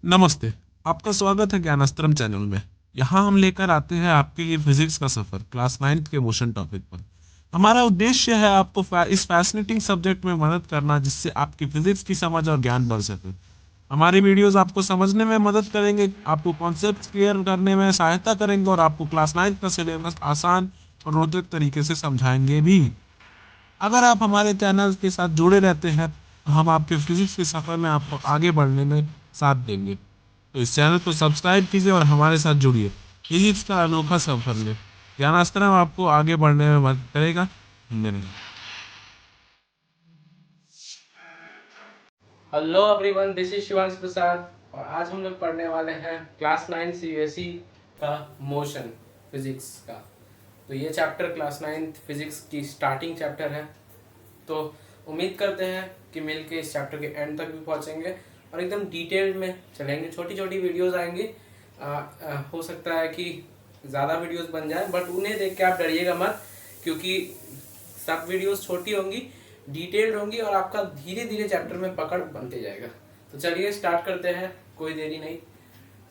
नमस्ते। आपका स्वागत है ज्ञानास्त्रम चैनल में। यहाँ हम लेकर आते हैं आपके लिए फिजिक्स का सफर क्लास 9th के मोशन टॉपिक पर। हमारा उद्देश्य है आपको इस फैसिनेटिंग सब्जेक्ट में मदद करना जिससे आपकी फिजिक्स की समझ और ज्ञान बढ़ सके। हमारी वीडियोस आपको समझने में मदद करेंगे, आपको कॉन्सेप्ट क्लियर करने में सहायता करेंगे और आपको क्लास 9th का सिलेबस आसान और रोचक तरीके से समझाएंगे भी। अगर आप हमारे चैनल के साथ जुड़े रहते हैं तो हम आपके फिजिक्स के सफर में आपको आगे बढ़ने में साथ देंगे। तो इस चैनल को सब्सक्राइब कीजिए और हमारे साथ जुड़िए। फिजिक्स का अनोखा सफर ले ज्ञानास्त्रम आपको आगे बढ़ने में मदद करेगा। धन्यवाद। Hello everyone, this is Shivansh Prasad और आज हम लोग पढ़ने वाले हैं क्लास 9 सीबीएसई का मोशन फिजिक्स का। तो ये चैप्टर क्लास 9 फिजिक्स की स्टार्टिंग चैप्टर है। तो उम्मीद करते हैं कि मिलके इस चैप्टर के एंड तक भी पहुंचेंगे और एकदम डिटेल में चलेंगे। छोटी छोटी वीडियोस आएंगी। हो सकता है कि ज़्यादा वीडियोस बन जाए, बट उन्हें देख के आप डरिएगा मत, क्योंकि सब वीडियोस छोटी होंगी, डिटेल्ड होंगी और आपका धीरे धीरे चैप्टर में पकड़ बनते जाएगा। तो चलिए स्टार्ट करते हैं, कोई देरी नहीं।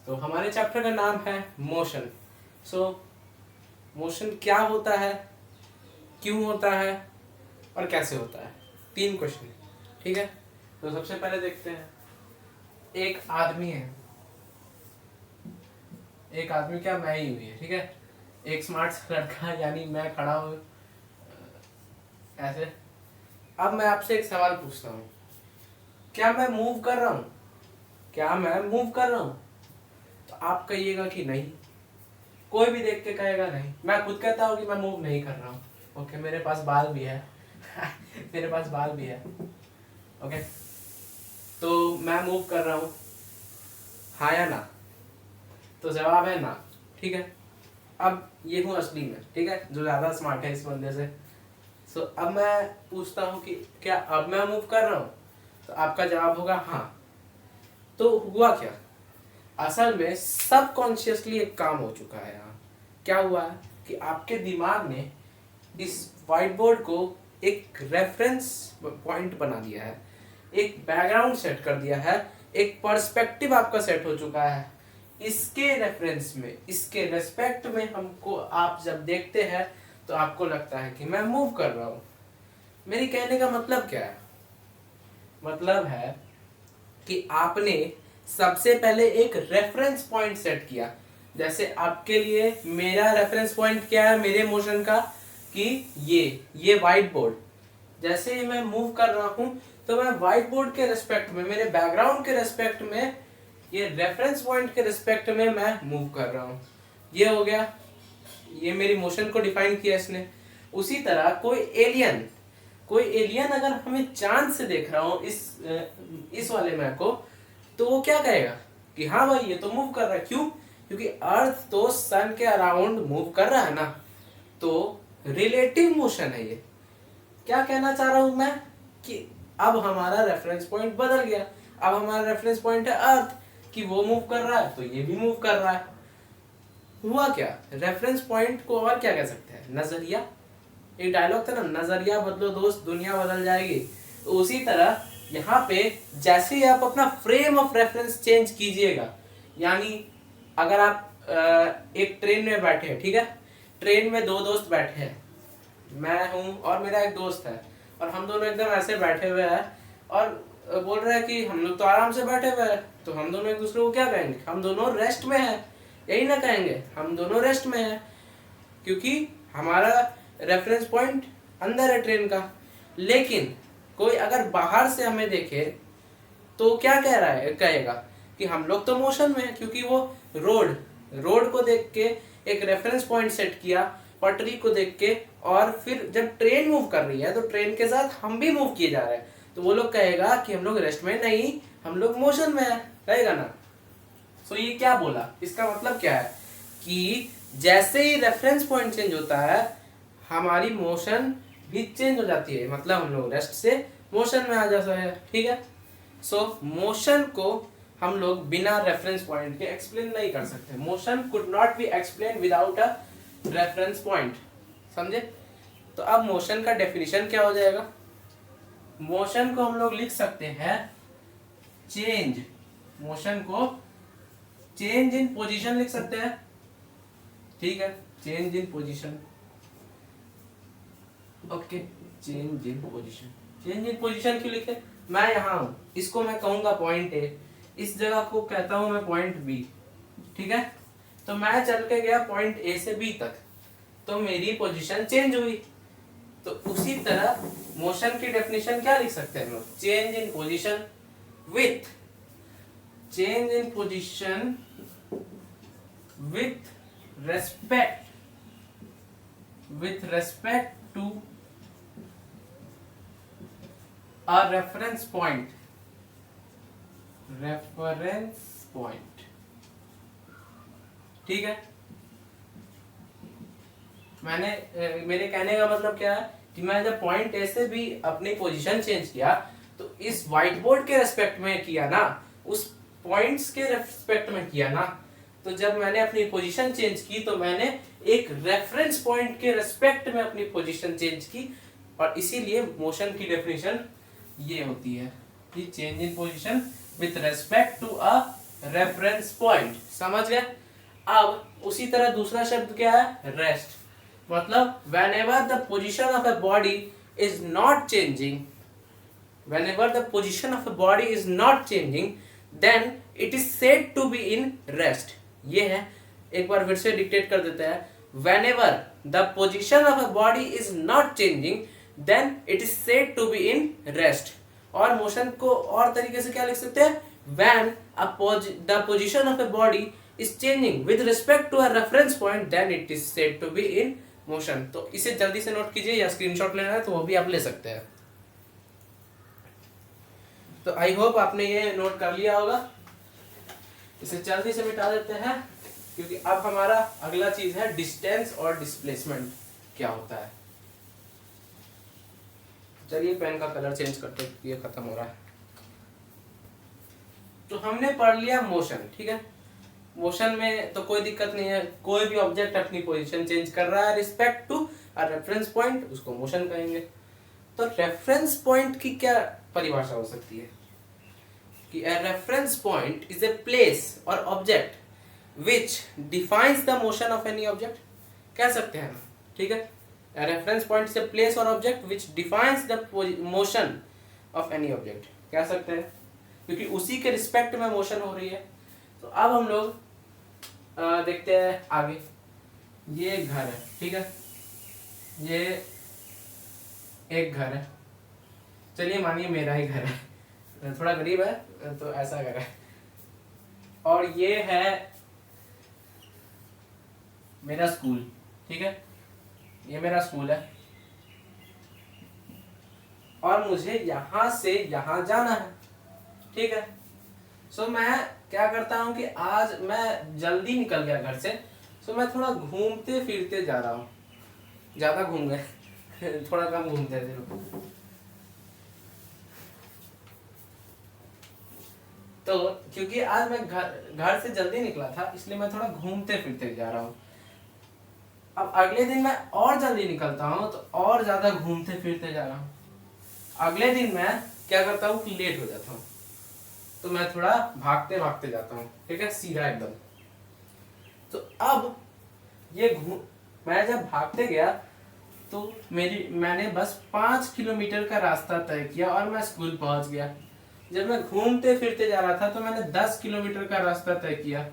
तो हमारे चैप्टर का नाम है मोशन। सो मोशन क्या होता है, क्यों होता है और कैसे होता है, 3 क्वेश्चन। ठीक है, तो सबसे पहले देखते हैं। एक आदमी है, एक आदमी क्या, मैं ही हुई है। ठीक है, एक स्मार्ट सा लड़का यानी मैं खड़ा हूँ ऐसे। अब मैं आपसे एक सवाल पूछता हूँ, क्या मैं मूव कर रहा हूँ? क्या मैं मूव कर रहा हूँ? तो आप कहिएगा कि नहीं, कोई भी देख के कहेगा नहीं। मैं खुद कहता हूँ कि मैं मूव नहीं कर रहा हूँ। ओके, मेरे पास बाल भी है मेरे पास बाल भी है। ओके, तो मैं मूव कर रहा हूँ, हाँ या ना? तो जवाब है ना। ठीक है, अब ये हूँ असली में, ठीक है, जो ज़्यादा स्मार्ट है इस बंदे से। सो अब मैं पूछता हूँ कि क्या अब मैं मूव कर रहा हूँ? तो आपका जवाब होगा हाँ। तो हुआ क्या? असल में सबकॉन्शियसली एक काम हो चुका है यहाँ। क्या हुआ है कि आपके दिमाग ने इस व्हाइट बोर्ड को एक रेफरेंस पॉइंट बना दिया है, एक बैकग्राउंड सेट कर दिया है, एक पर्सपेक्टिव आपका सेट हो चुका है। इसके रेफरेंस में, इसके रेस्पेक्ट में हमको आप जब देखते हैं तो आपको लगता है कि मैं मूव कर रहा हूँ। मेरी कहने का मतलब क्या है? मतलब है कि आपने सबसे पहले एक रेफरेंस पॉइंट सेट किया। जैसे आपके लिए मेरा रेफरेंस पॉइंट क्या है मेरे मोशन का, कि ये व्हाइट बोर्ड। जैसे ही मैं मूव कर रहा हूं तो मैं व्हाइट बोर्ड के रिस्पेक्ट में, मेरे बैकग्राउंड के रिस्पेक्ट में, ये रेफरेंस पॉइंट के रिस्पेक्ट में मैं मूव कर रहा हूं। ये हो गया, ये मेरी मोशन को डिफाइन किया इसने। उसी तरह कोई एलियन अगर हमें चांद से देख रहा हो इस वाले मैप को, तो वो क्या कहेगा कि हाँ भाई ये तो मूव कर रहा है। क्यों? क्योंकि अर्थ तो सन के अराउंड मूव कर रहा है ना। तो रिलेटिव मोशन है ये। क्या कहना चाह रहा हूं मैं कि अब हमारा रेफरेंस पॉइंट बदल गया। अब हमारा रेफरेंस पॉइंट है अर्थ, कि वो मूव कर रहा है तो ये भी मूव कर रहा है। हुआ क्या? रेफरेंस पॉइंट को और क्या कह सकते हैं? नजरिया। एक डायलॉग था ना, नजरिया बदलो दोस्त दुनिया बदल जाएगी। तो उसी तरह यहाँ पे जैसे ही आप अपना फ्रेम ऑफ रेफरेंस चेंज कीजिएगा, यानी अगर आप एक ट्रेन में बैठे हैं, ठीक है, ट्रेन में 2 दोस्त बैठे हैं, मैं हूँ और मेरा एक दोस्त है, और हम दोनों एकदम ऐसे बैठे हुए हैं और बोल रहे हैं कि हम लोग तो आराम से बैठे हुए हैं। तो हम दोनों एक दूसरे को क्या कहेंगे? हम दोनों रेस्ट में हैं, यही ना कहेंगे? हम दोनों रेस्ट में हैं, क्योंकि हमारा रेफरेंस पॉइंट अंदर है ट्रेन का। लेकिन कोई अगर बाहर से हमें देखे तो क्या कह रहा है, कहेगा कि हम लोग तो मोशन में है, क्योंकि वो रोड रोड को देख के एक रेफरेंस पॉइंट सेट किया, पटरी को देख के, और फिर जब ट्रेन मूव कर रही है तो ट्रेन के साथ हम भी मूव किए जा रहे हैं, तो वो लोग कहेगा कि हम लोग रेस्ट में नहीं, हम लोग मोशन में है, कहेगा ना। सो ये क्या बोला, इसका मतलब क्या है कि जैसे ही रेफरेंस पॉइंट चेंज होता है हमारी मोशन भी चेंज हो जाती है, मतलब हम लोग रेस्ट से मोशन में आ जाता है। ठीक है, सो मोशन को हम लोग बिना रेफरेंस पॉइंट के एक्सप्लेन नहीं कर सकते। Motion could not be explain without a reference point. समझे? तो अब मोशन का डेफिनेशन क्या हो जाएगा? मोशन को हम लोग लिख सकते हैं चेंज मोशन को चेंज इन पोजीशन लिख सकते हैं, ठीक है, change in position, okay, change in position. Change in position क्यों लिखे, मैं यहाँ हूं, इसको मैं कहूंगा पॉइंट ए, इस जगह को कहता हूं मैं पॉइंट बी, ठीक है। तो मैं चल के गया पॉइंट ए से बी तक, तो मेरी पोजीशन चेंज हुई। तो उसी तरह मोशन की डेफिनेशन क्या लिख सकते हैं हम लोग, change in position with, change in position with respect to a reference point, ठीक है। मेरे कहने का मतलब क्या है कि मैं जब पॉइंट ए से भी अपनी पोजीशन चेंज किया तो इस व्हाइट बोर्ड के रेस्पेक्ट में किया ना, उस पॉइंट्स के रेस्पेक्ट में किया ना। तो जब मैंने अपनी पोजीशन चेंज की तो मैंने एक रेफरेंस पॉइंट के रेस्पेक्ट में अपनी पोजीशन चेंज की, और इसीलिए मोशन की डेफिनेशन ये होती है कि change in position with respect to a reference point. समझ गए। अब उसी तरह दूसरा शब्द क्या है, रेस्ट, मतलब whenever the position of a body is not changing, whenever the position of a body is not changing, then it is said to be in rest। ये है, एक बार फिर से डिक्टेट कर देते हैं, whenever the position of a body is not changing, then it is said to be in rest। और motion को और तरीके से क्या लिख सकते हैं, when the position of a body is changing with respect to a reference point, then it is said to be in motion। तो इसे जल्दी से नोट कीजिए, या स्क्रीनशॉट लेना है तो वो भी आप ले सकते हैं। तो आई होप आपने ये नोट कर लिया होगा। इसे जल्दी से मिटा देते हैं, क्योंकि अब हमारा अगला चीज है डिस्टेंस और डिस्प्लेसमेंट क्या होता है। चलिए पेन का कलर चेंज करते हैं, ये खत्म हो रहा है। तो हमने पढ़ लिया मोशन, ठीक है। मोशन में तो कोई दिक्कत नहीं है, कोई भी ऑब्जेक्ट अपनी पोजीशन चेंज कर रहा है respect to a reference point, उसको मोशन कहेंगे। तो रेफरेंस पॉइंट की क्या परिभाषा हो सकती है कि a reference point is a place or object which defines the motion of any object, कह सकते हैं, ठीक है। a reference point is a place or object which defines the motion of any object, कह सकते हैं, क्योंकि उसी के रिस्पेक्ट में मोशन हो रही है। तो अब हम लोग देखते हैं आगे। ये एक घर है, ठीक है, ये एक घर है, चलिए मानिए मेरा ही घर है, थोड़ा गरीब है तो ऐसा घर है। और ये है मेरा स्कूल, ठीक है, ये मेरा स्कूल है, और मुझे यहां से यहां जाना है, ठीक है। सो मैं क्या करता हूं कि आज मैं जल्दी निकल गया घर से, सो मैं थोड़ा घूमते फिरते जा रहा हूँ, ज्यादा घूम गए थोड़ा कम घूमते थे। तो क्योंकि आज मैं घर से जल्दी निकला था, इसलिए मैं थोड़ा घूमते फिरते जा रहा हूँ। अब अगले दिन मैं और जल्दी निकलता हूँ तो और ज्यादा घूमते फिरते जा रहा हूँ। अगले दिन मैं क्या करता हूँ कि लेट हो जाता हूँ, तो मैं थोड़ा भागते भागते जाता हूँ, ठीक है, सीधा एकदम। तो अब ये मैं जब भागते गया तो मैंने बस 5 किलोमीटर का रास्ता तय किया और मैं स्कूल पहुंच गया। जब मैं घूमते फिरते जा रहा था तो मैंने 10 किलोमीटर का रास्ता तय किया,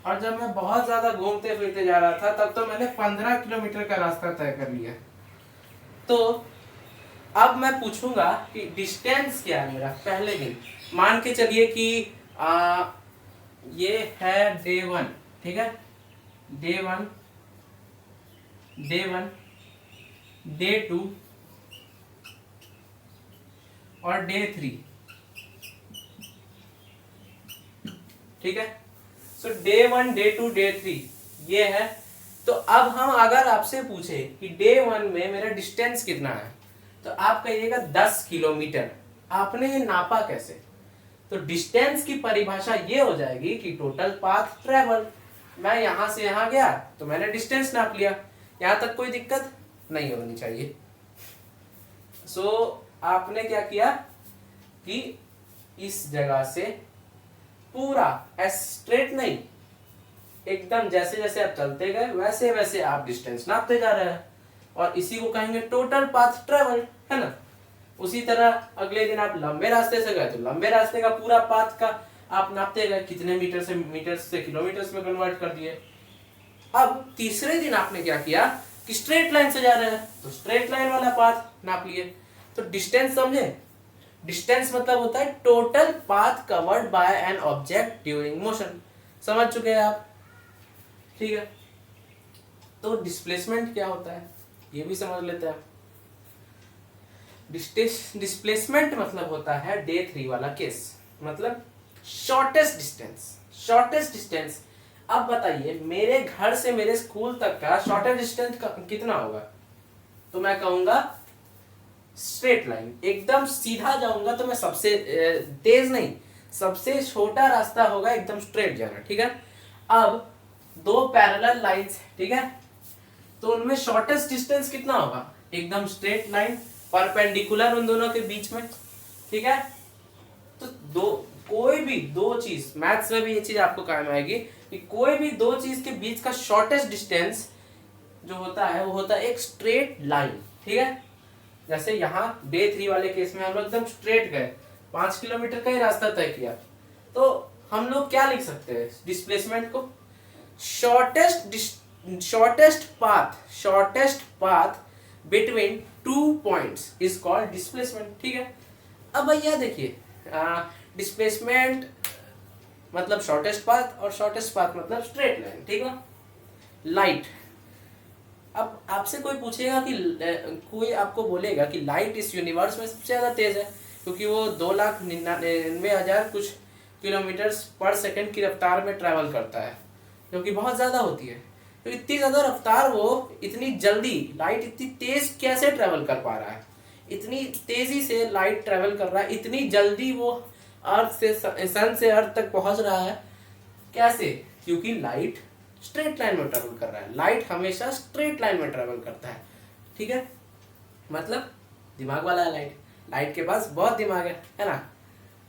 और जब मैं बहुत ज्यादा घूमते फिरते जा रहा था तब तो मैंने 15 किलोमीटर का रास्ता तय कर लिया। तो अब मैं पूछूंगा कि डिस्टेंस क्या है मेरा पहले दिन। मान के चलिए कि ये है डे 1, ठीक है, डे 1, डे 2 और डे 3, ठीक है। सो डे 1, डे 2, डे 3 ये है। तो अब हम अगर आपसे पूछे कि डे 1 में मेरा डिस्टेंस कितना है, तो आप कहिएगा 10 किलोमीटर। आपने ये नापा कैसे? तो डिस्टेंस की परिभाषा ये हो जाएगी कि टोटल पाथ ट्रेवल। मैं यहां से यहां गया तो मैंने डिस्टेंस नाप लिया, यहां तक कोई दिक्कत नहीं होनी चाहिए। सो आपने क्या किया कि इस जगह से पूरा स्ट्रेट नहीं, एकदम जैसे जैसे आप चलते गए वैसे वैसे आप डिस्टेंस नापते जा रहे हैं, और इसी को कहेंगे टोटल पाथ ट्रेवल, है ना। उसी तरह अगले दिन आप लंबे रास्ते से गए तो लंबे रास्ते का पूरा पाथ का आप नापते गए, कितने मीटर से किलोमीटर में कन्वर्ट कर दिए। अब तीसरे दिन आपने क्या किया कि स्ट्रेट लाइन से जा रहे हैं तो स्ट्रेट लाइन वाला पाथ नाप लिए। तो डिस्टेंस समझे, डिस्टेंस मतलब होता है total path covered by an object during motion. समझ चुके हैं आप, ठीक है। तो डिस्प्लेसमेंट क्या होता है ये भी समझ लेते हैं। डिस्प्लेसमेंट मतलब होता है डे 3 वाला केस, मतलब शॉर्टेस्ट डिस्टेंस। शॉर्टेस्ट डिस्टेंस, अब बताइए मेरे घर से मेरे स्कूल तक का शॉर्टेस्ट डिस्टेंस कितना होगा? तो मैं कहूंगा स्ट्रेट लाइन, एकदम सीधा जाऊंगा तो मैं सबसे तेज नहीं, सबसे छोटा रास्ता होगा एकदम स्ट्रेट जाना, ठीक है। अब दो पैरेलल लाइंस, ठीक है, तो उनमें शॉर्टेस्ट डिस्टेंस कितना होगा? एकदम स्ट्रेट लाइन परपेंडिकुलर उन दोनों के बीच में, ठीक है। तो कोई भी दो चीज, मैथ्स में भी ये चीज आपको काम आएगी कि कोई भी दो चीज के बीच का शॉर्टेस्ट डिस्टेंस जो होता है वो होता है एक स्ट्रेट लाइन, ठीक है। जैसे यहाँ डे 3 वाले केस में हम लोग एकदम स्ट्रेट गए, 5 किलोमीटर का ही रास्ता तय किया, तो हम लोग क्या लिख सकते हैं डिस्प्लेसमेंट को? Shortest path between 2 points is called displacement, ठीक है। अब भैया देखिए, डिस्प्लेसमेंट मतलब शॉर्टेस्ट पाथ और शॉर्टेस्ट पाथ मतलब स्ट्रेट लाइन, ठीक है। लाइट, अब आपसे कोई पूछेगा कि कोई आपको बोलेगा कि लाइट इस यूनिवर्स में सबसे ज़्यादा तेज है क्योंकि वो 2,99,000 कुछ किलोमीटर पर सेकंड की रफ्तार में ट्रैवल करता है, जो कि बहुत ज़्यादा होती है। तो इतनी ज़्यादा रफ्तार, वो इतनी जल्दी लाइट इतनी तेज कैसे ट्रैवल कर पा रहा है? इतनी तेजी से लाइट ट्रैवल कर रहा है, इतनी जल्दी वो अर्थ से सन से अर्थ तक पहुंच रहा है, कैसे? क्योंकि लाइट स्ट्रेट लाइन में ट्रैवल कर रहा है। लाइट हमेशा स्ट्रेट लाइन में ट्रैवल करता है, ठीक है। मतलब दिमाग वाला है लाइट, लाइट के पास बहुत दिमाग है ना।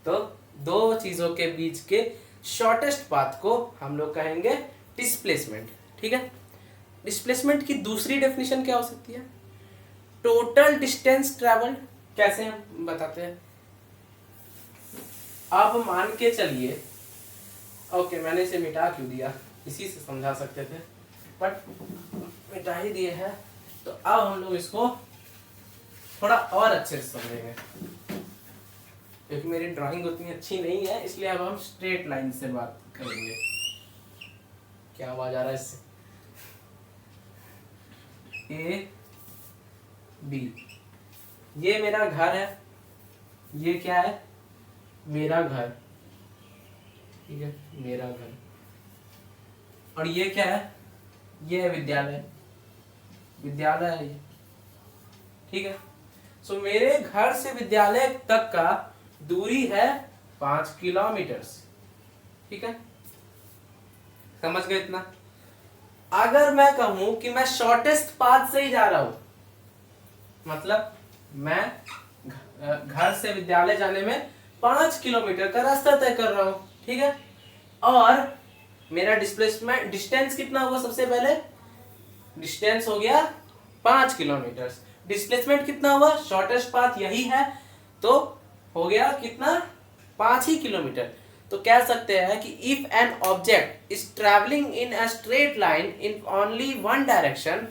तो दो चीजों के बीच के शॉर्टेस्ट पाथ को हम लोग कहेंगे डिस्प्लेसमेंट, ठीक है। डिस्प्लेसमेंट की दूसरी डेफिनेशन क्या हो सकती है? Total distance travelled. कैसे हम बताते हैं? आप मान के चलिए, ओके मैंने इसे मिटा क्यों दिया, इसी से समझा सकते थे बट मिटा ही दिए हैं। तो अब हम लोग इसको थोड़ा और अच्छे से समझेंगे, क्योंकि मेरी ड्राइंग उतनी अच्छी नहीं है, इसलिए अब हम स्ट्रेट लाइन से बात करेंगे। क्या आवाज आ रहा है इससे? ए बी, ये मेरा घर है, ये क्या है? मेरा घर, ठीक है, मेरा घर। और ये क्या है? ये है विद्यालय, विद्यालय है ये, ठीक है। सो मेरे घर से विद्यालय तक का दूरी है 5 किलोमीटर, ठीक है। समझ गए इतना? अगर मैं कहूं कि मैं शॉर्टेस्ट पाथ से ही जा रहा हूं, मतलब मैं घर से विद्यालय जाने में 5 किलोमीटर का रास्ता तय कर रहा हूं, ठीक है। और मेरा डिस्प्लेसमेंट डिस्टेंस कितना हुआ? सबसे पहले डिस्टेंस हो गया 5 किलोमीटर, डिस्प्लेसमेंट कितना हुआ? शॉर्टेस्ट पाथ यही है, तो हो गया कितना? 5 ही किलोमीटर। तो कह सकते हैं कि if an object is travelling in a straight line in only one direction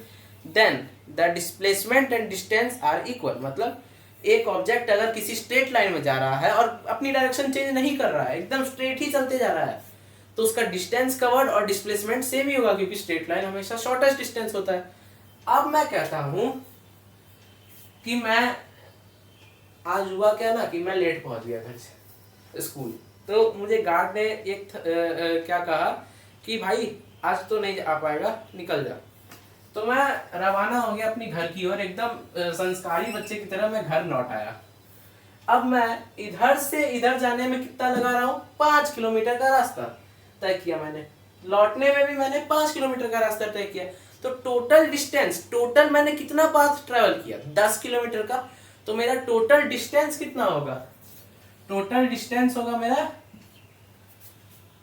then the displacement and distance are equal. मतलब एक ऑब्जेक्ट अगर किसी स्ट्रेट लाइन में जा रहा है और अपनी डायरेक्शन चेंज नहीं कर रहा है, एकदम स्ट्रेट ही चलते जा रहा है, तो उसका डिस्टेंस कवर्ड और डिस्प्लेसमेंट सेम ही होगा, क्योंकि स्ट्रेट लाइन हमेशा शॉर्टेस्ट डिस्टेंस होता है। अब मैं कहता हूं कि मैं आज हुआ क्या ना कि मैं लेट पहुंच गया घर से स्कूल, तो मुझे गार्ड ने एक क्या कहा कि भाई आज तो नहीं आ पाएगा, निकल जा। तो मैं रवाना हो गया अपनी घर की ओर, एकदम संस्कारी बच्चे की तरह मैं घर लौट आया। अब मैं इधर से इधर जाने में कितना लगा रहा हूँ? 5 किलोमीटर का रास्ता तय किया मैंने, लौटने में भी मैंने 5 किलोमीटर का रास्ता तय किया। तो टोटल डिस्टेंस, टोटल मैंने कितना पाथ ट्रेवल किया? 10 किलोमीटर का। तो मेरा टोटल डिस्टेंस कितना होगा? टोटल डिस्टेंस होगा मेरा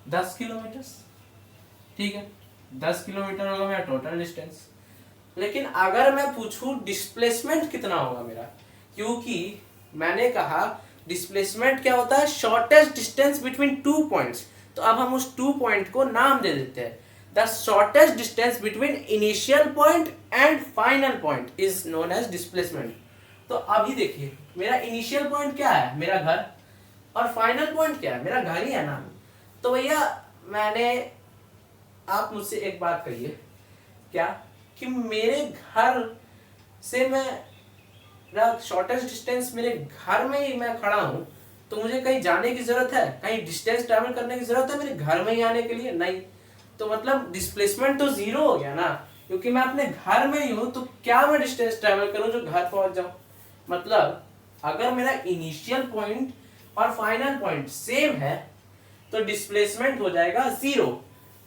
10 किलोमीटर, ठीक है, 10 किलोमीटर होगा मेरा टोटल डिस्टेंस। लेकिन अगर मैं पूछूं डिस्प्लेसमेंट कितना होगा मेरा, क्योंकि मैंने कहा डिस्प्लेसमेंट क्या होता है, shortest distance between two points. तो अब हम उस टू पॉइंट को नाम दे देते हैं, the shortest distance between initial point and final point is known as displacement. तो अभी देखिए मेरा इनिशियल पॉइंट क्या है, मेरा घर, और फाइनल पॉइंट क्या है, मेरा घर ही है ना। तो भैया मैंने, आप मुझसे एक बात कहिए, क्या कि मेरे घर से मेरा शॉर्टेस्ट डिस्टेंस मेरे घर में ही मैं खड़ा हूं, तो मुझे कहीं जाने की जरूरत है, कहीं डिस्टेंस ट्रैवल करने की जरूरत है मेरे घर में ही आने के लिए? नहीं। तो मतलब डिस्प्लेसमेंट तो जीरो हो गया ना, क्योंकि मैं अपने घर में ही हूं, तो क्या मैं डिस्टेंस ट्रैवल करूं जो घर पहुंच जाऊं? मतलब अगर मेरा इनिशियल पॉइंट और फाइनल पॉइंट सेम है तो डिस्प्लेसमेंट हो जाएगा जीरो।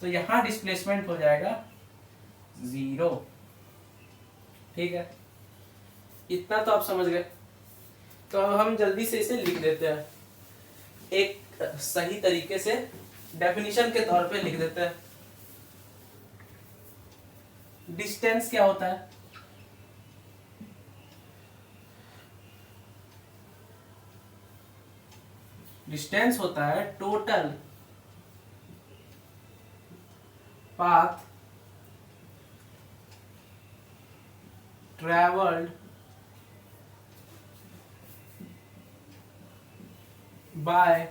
तो यहां डिस्प्लेसमेंट हो जाएगा जीरो, ठीक है, इतना तो आप समझ गए। तो अब हम जल्दी से इसे लिख देते हैं, एक सही तरीके से डेफिनेशन के तौर पे लिख देते हैं। डिस्टेंस क्या होता है? डिस्टेंस होता है total path travelled by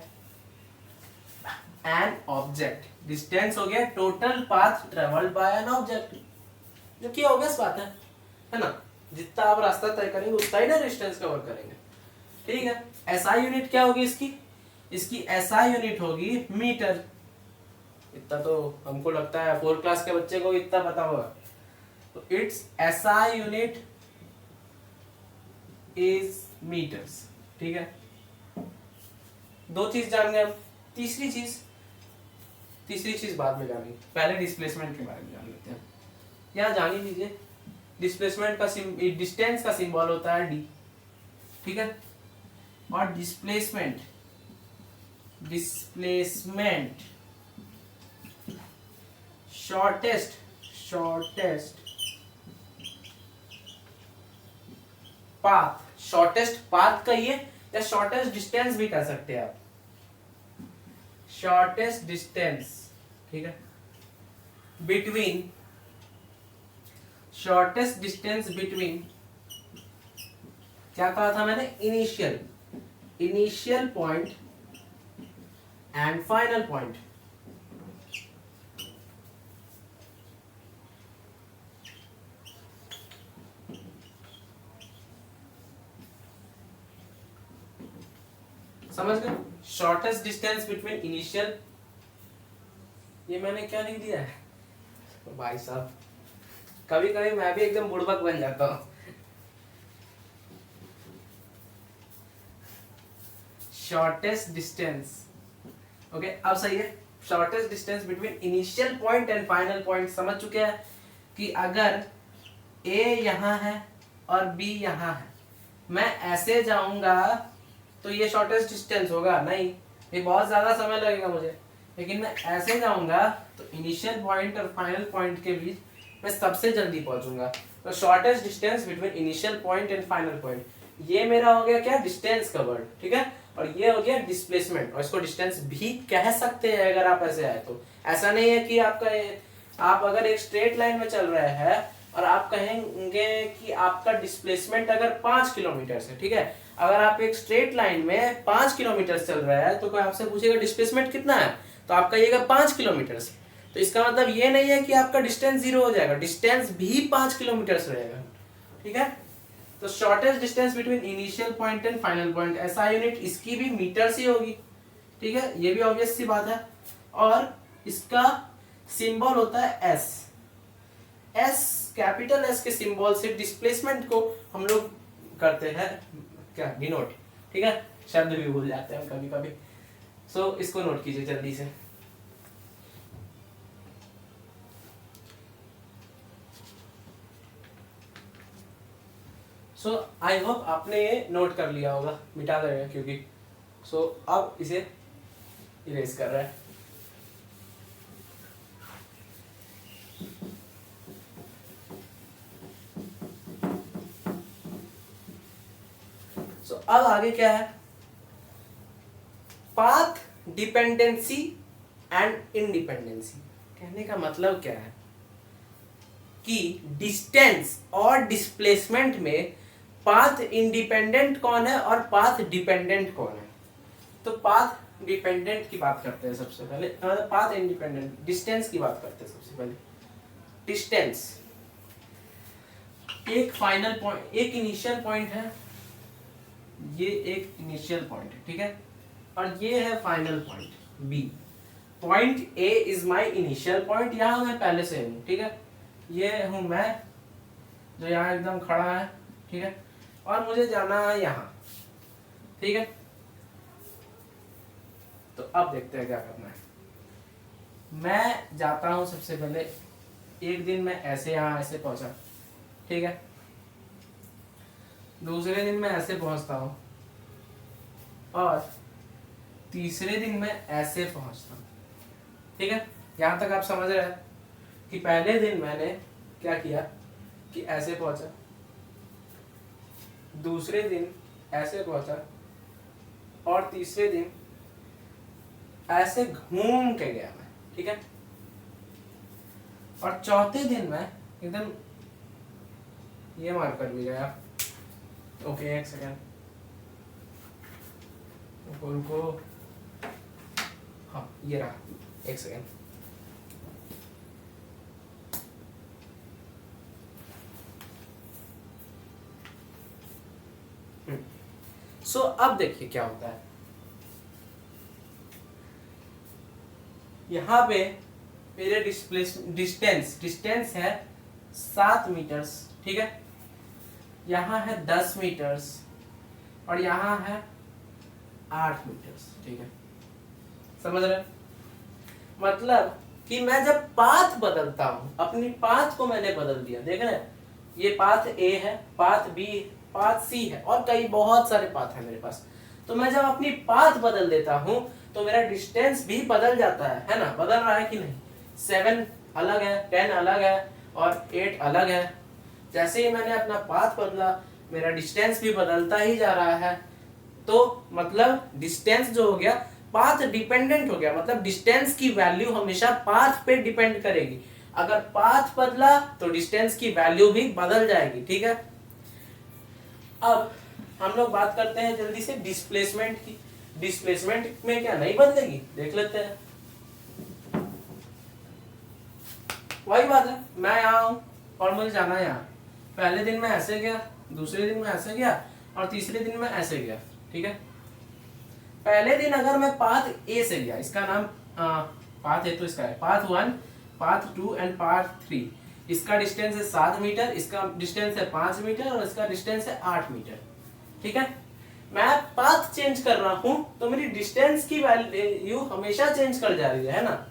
an object. Distance हो गया total path travelled by an object, जो कि ऑब्वियस बात है ना, जितना आप रास्ता तय करेंगे उतना ही ना डिस्टेंस कवर करेंगे, ठीक है। एसआई यूनिट क्या होगी इसकी? इसकी एसआई यूनिट होगी मीटर। इतना तो हमको लगता है 4 क्लास के बच्चे को इतना पता होगा। तो it's SI unit is metres, ठीक है। दो चीज जान गए हम। तीसरी चीज बाद में जानेंगे, पहले डिस्प्लेसमेंट के बारे में जान लेते हैं। यहाँ जान ही लीजिए, डिस्प्लेसमेंट का डिस्टेंस का सिंबल होता है डी, ठीक है, और डिस्प्लेसमेंट शॉर्टेस्ट पाथ कहिए या शॉर्टेस्ट डिस्टेंस भी कह सकते हैं आप, शॉर्टेस्ट डिस्टेंस, ठीक है, बिटवीन क्या कहा था मैंने, initial point and final point. समझ गए? शॉर्टेस्ट डिस्टेंस बिटवीन इनिशियल, ये मैंने क्या लिख दिया है भाई साहब, कभी कभी मैं भी एकदम बुड़बक बन जाता हूं। शॉर्टेस्ट डिस्टेंस, ओके, अब सही है। Shortest distance between initial point and final point समझ चुके हैं कि अगर ए यहां है और बी यहां है, मैं ऐसे जाऊंगा तो ये शॉर्टेस्ट डिस्टेंस होगा नहीं, ये बहुत ज्यादा समय लगेगा मुझे। लेकिन मैं ऐसे जाऊंगा तो इनिशियल पॉइंट और फाइनल पॉइंट के बीच मैं सबसे जल्दी पहुंचूंगा। तो shortest distance between initial point and final point, ये मेरा हो गया क्या, डिस्टेंस का वर्ड, ठीक है। और ये हो गया डिस्प्लेसमेंट, और इसको डिस्टेंस भी कह सकते हैं अगर आप ऐसे आए तो। ऐसा नहीं है कि आप अगर एक स्ट्रेट लाइन में चल रहे हैं और आप कहेंगे कि आपका डिस्प्लेसमेंट अगर 5 किलोमीटर से, ठीक है, अगर आप एक स्ट्रेट लाइन में 5 किलोमीटर चल रहे हैं तो कोई आपसे पूछेगा डिस्प्लेसमेंट कितना है, तो आप कहिएगा 5 किलोमीटर से। तो इसका मतलब ये नहीं है कि आपका डिस्टेंस जीरो हो जाएगा, डिस्टेंस भी 5 किलोमीटर रहेगा, ठीक है। तो shortest distance between initial point and final point, ऐसा यूनिट इसकी भी मीटर से होगी, ठीक है, ये भी ऑब्वियस सी बात है। और इसका सिंबल होता है एस। कैपिटल एस के सिंबल से डिस्प्लेसमेंट को हम लोग करते हैं क्या, डिनोट, ठीक है। शब्द भी भूल जाते हैं कभी कभी, सो इसको नोट कीजिए जल्दी से। सो आई होप आपने ये नोट कर लिया होगा, मिटा देगा क्योंकि अब इसे इरेज कर रहा है। सो अब आगे क्या है, पाथ डिपेंडेंसी एंड इंडिपेंडेंसी। कहने का मतलब क्या है कि डिस्टेंस और डिस्प्लेसमेंट में पाथ इंडिपेंडेंट कौन है और पाथ डिपेंडेंट कौन है। तो पाथ डिपेंडेंट की बात करते हैं सबसे पहले, पाथ इंडिपेंडेंट डिस्टेंस की बात करते हैं सबसे पहले। डिस्टेंस एक फाइनल पॉइंट, एक इनिशियल पॉइंट है, ये एक इनिशियल पॉइंट है, ठीक है, और ये है final point B. Point A is my initial point, यहां मैं पहले से हूं, ठीक है, ये हूं मैं जो यहाँ एकदम खड़ा है, ठीक है, और मुझे जाना है यहाँ, ठीक है। तो अब देखते हैं क्या करना है। मैं जाता हूं सबसे पहले, एक दिन मैं ऐसे यहाँ ऐसे पहुंचा, ठीक है, दूसरे दिन मैं ऐसे पहुंचता हूं, और तीसरे दिन मैं ऐसे पहुंचता हूं, ठीक है। यहां तक आप समझ रहे हैं कि पहले दिन मैंने क्या किया कि ऐसे पहुंचा, दूसरे दिन ऐसे पहुंचा, और तीसरे दिन ऐसे घूम के गया मैं, ठीक है, और चौथे दिन मैं एकदम ये मार्कर भी गया। ओके एक सेकेंड, रुको, हाँ ये रहा, एक सेकेंड। सो अब देखिए क्या होता है, यहां पे मेरे डिस्टेंस है 7 मीटर्स, ठीक है, यहाँ है 10 मीटर्स, और यहाँ है 8 मीटर्स, ठीक है, समझ रहे। मतलब कि मैं जब पाथ बदलता हूं, अपनी पाथ को मैंने बदल दिया, देख रहे हैं, ये पाथ ए है, पाथ बी, पाथ सी है, और कई बहुत सारे पाथ है मेरे पास। तो मैं जब अपनी पाथ बदल देता हूं तो मेरा डिस्टेंस भी बदल जाता है ना, बदल रहा है कि नहीं। 7 अलग है, 10 अलग है, और 8 अलग है। जैसे ही मैंने अपना पाथ बदला, मेरा डिस्टेंस भी बदलता ही जा रहा है। तो मतलब डिस्टेंस जो हो गया पाथ डिपेंडेंट हो गया, मतलब डिस्टेंस की वैल्यू हमेशा पाथ पे डिपेंड करेगी। अगर पाथ बदला तो डिस्टेंस की वैल्यू भी बदल जाएगी, ठीक है। अब हम लोग बात करते हैं जल्दी से डिस्प्लेसमेंट की। डिस्प्लेसमेंट में क्या नहीं बदलेगी, देख लेते हैं। वही बात है, मैं यहाँ हूँ और मुझे जाना है यहाँ। पहले दिन मैं ऐसे गया, दूसरे दिन मैं ऐसे गया, और तीसरे दिन मैं ऐसे गया, ठीक है। पहले दिन अगर मैं पाथ ए से गया, इसका नाम पाथ ए तो इसका है पाथ 1, पाथ 2 एंड पाथ 3। इसका डिस्टेंस है 7 मीटर, इसका डिस्टेंस है 5 मीटर, और इसका डिस्टेंस है 8 मीटर, ठीक है। मैं पाथ चेंज कर रहा हूं तो मेरी डिस्टेंस की वैल्यू हमेशा चेंज कर जा रही है ना।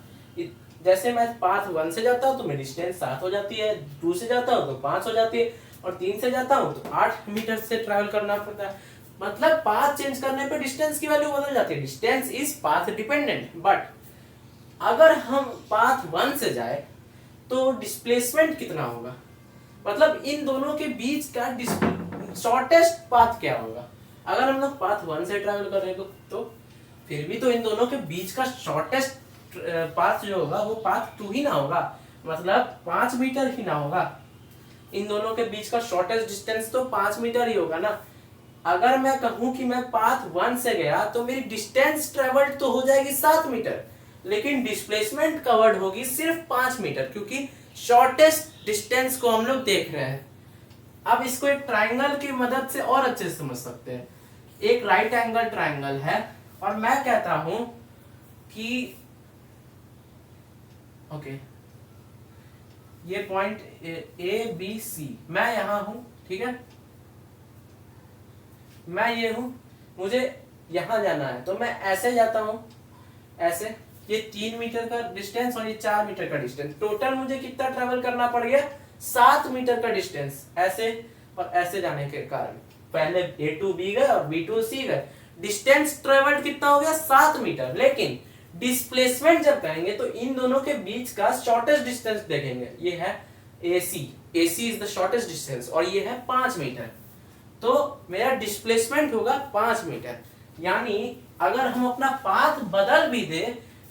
जैसे मैं पाथ 1 से जाता हूं तो मेरी डिस्टेंस 7 हो जाती है, 2 से जाता हूं तो 5 हो जाती है, और 3 से जाता हूं तो 8 मीटर से ट्रैवल करना पड़ता है। मतलब पाथ चेंज करने पे डिस्टेंस की वैल्यू बदल जाती है। Distance is path dependent. But अगर हम पाथ 1 से जाए तो डिस्प्लेसमेंट कितना होगा, मतलब इन दोनों के बीच का शॉर्टेस्ट पाथ क्या होगा। अगर हम लोग पाथ 1 से ट्रैवल कर रहे हैं तो फिर भी तो इन दोनों के बीच का शॉर्टेस्ट पाथ जो होगा वो पाथ 2 ही ना होगा, मतलब 5 मीटर ही ना होगा। इन दोनों के बीच का शॉर्टेस्ट डिस्टेंस तो 5 मीटर ही होगा ना। अगर मैं कहूं कि मैं पाथ 1 से गया तो मेरी डिस्टेंस ट्रेवल्ड तो हो जाएगी 7 मीटर, लेकिन डिस्प्लेसमेंट कवर्ड होगी सिर्फ 5 मीटर, क्योंकि शॉर्टेस्ट डिस्टेंस को हम लोग देख रहे हैं। अब इसको एक ट्राइंगल की मदद से और अच्छे से समझ सकते हैं। एक राइट एंगल ट्राइंगल है, और मैं कहता हूं कि ओके ये पॉइंट ए बी सी, मैं यहां हूं, ठीक है, मैं ये हूं, मुझे यहां जाना है तो मैं ऐसे जाता हूं, ऐसे। ये 3 मीटर का डिस्टेंस और ये 4 मीटर का डिस्टेंस, टोटल मुझे कितना ट्रेवल करना पड़ गया, 7 मीटर का डिस्टेंस, ऐसे और ऐसे जाने के कारण। पहले A to B गए और B to C गए, डिस्टेंस ट्रेवल्ड कितना हो गया, 7 मीटर। लेकिन डिस्प्लेसमेंट जब कहेंगे तो इन दोनों के बीच का शॉर्टेस्ट डिस्टेंस देखेंगे, ये है AC, AC is the shortest distance, और ये है 5 मीटर। तो मेरा डिस्प्लेसमेंट होगा 5 मीटर। यानी अगर हम अपना पाथ बदल भी दे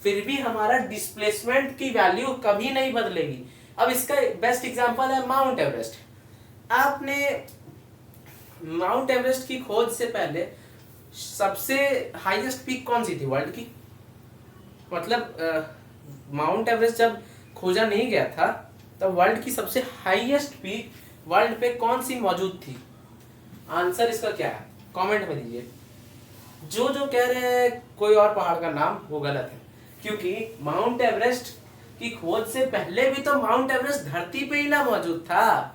फिर भी हमारा डिस्प्लेसमेंट की वैल्यू कभी नहीं बदलेगी। अब इसका बेस्ट एग्जांपल है माउंट एवरेस्ट। आपने माउंट एवरेस्ट की खोज से पहले सबसे हाईएस्ट पीक कौन सी थी वर्ल्ड की? मतलब माउंट एवरेस्ट जब खोजा नहीं गया था तब वर्ल्ड की सबसे हाईएस्ट पीक वर्ल्ड पे कौन सी मौजूद थी? आंसर इसका क्या है कमेंट में दीजिए। जो जो कह रहे हैं कोई और पहाड़ का नाम वो गलत है, क्योंकि माउंट एवरेस्ट की खोज से पहले भी तो माउंट एवरेस्ट धरती पे ही ना मौजूद था।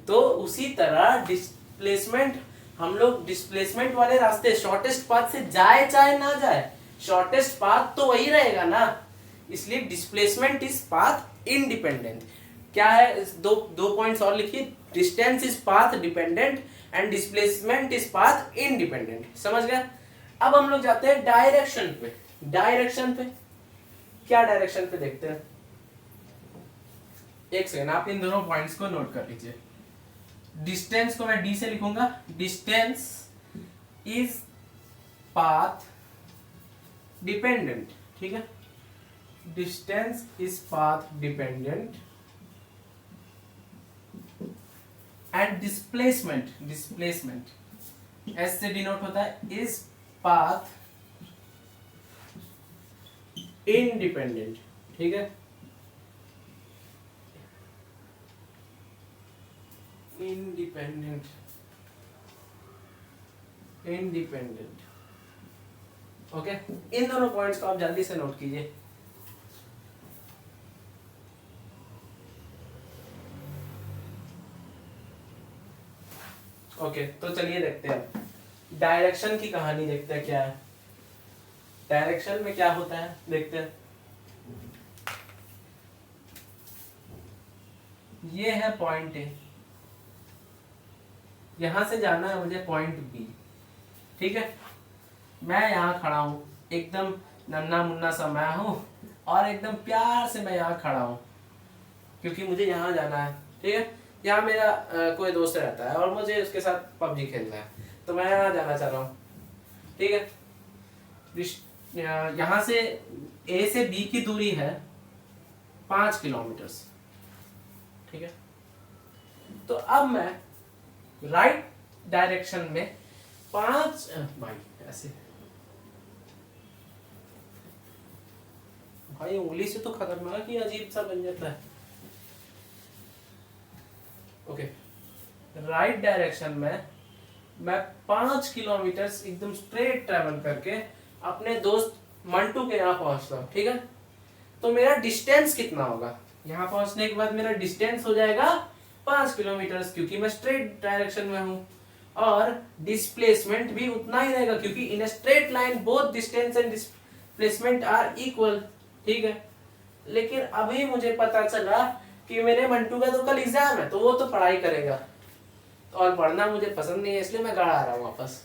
तो उसी तरह डिस्प्लेसमेंट, हम लोग डिस्प्लेसमेंट वाले रास्ते शॉर्टेस्ट पाथ से जाए चाहे ना जाए, शॉर्टेस्ट पाथ तो वही रहेगा ना। इसलिए डिस्प्लेसमेंट इज पाथ इंडिपेंडेंट। क्या है, दो पॉइंट्स और लिखिए। Distance is path dependent and displacement is path independent. समझ गए? अब हम लोग जाते हैं डायरेक्शन पे। डायरेक्शन पे क्या, डायरेक्शन पे देखते हैं। एक सेकेंड, आप इन दोनों पॉइंट्स को नोट कर लीजिए। डिस्टेंस को मैं डी से लिखूंगा। डिस्टेंस इज पाथ डिपेंडेंट, ठीक है। Distance is path dependent and displacement S से डिनोट होता है इज पाथ इंडिपेंडेंट, ठीक है। Independent okay. इन दोनों पॉइंट्स को आप जल्दी से नोट कीजिए। ओके, तो चलिए देखते हैं डायरेक्शन की कहानी, देखते हैं क्या है डायरेक्शन में क्या होता है, देखते हैं। ये है पॉइंट ए, यहां से जाना है मुझे पॉइंट बी, ठीक है। मैं यहाँ खड़ा हूं, एकदम नन्ना मुन्ना सा मैं हूं और एकदम प्यार से मैं यहाँ खड़ा हूं क्योंकि मुझे यहाँ जाना है, ठीक है। यहाँ मेरा कोई दोस्त रहता है और मुझे उसके साथ पबजी खेलना है, तो मैं यहाँ जाना चाह रहा हूँ, ठीक है। यहाँ से ए से बी की दूरी है 5 किलोमीटर, ठीक है। तो अब मैं राइट डायरेक्शन में 5 भाई ऐसे भाई उंगली से तो खतरनाक ही अजीब सा बन जाता है। ओके, राइट डायरेक्शन में मैं 5 किलोमीटर एकदम स्ट्रेट ट्रेवल करके अपने दोस्त मंटू के यहाँ पहुंचता हूँ, ठीक है। तो मेरा डिस्टेंस कितना होगा? यहाँ पहुंचने के बाद मेरा डिस्टेंस हो जाएगा 5 किलोमीटर, क्योंकि मैं स्ट्रेट डायरेक्शन में हूँ। और डिस्प्लेसमेंट भी उतना ही रहेगा, क्योंकि in straight line both distance and displacement are equal, ठीक है। लेकिन अभी मुझे पता चला कि मेरे मंटू का तो कल एग्जाम है, तो वो तो पढ़ाई करेगा और पढ़ना मुझे पसंद नहीं है, इसलिए मैं घर आ रहा हूँ वापस।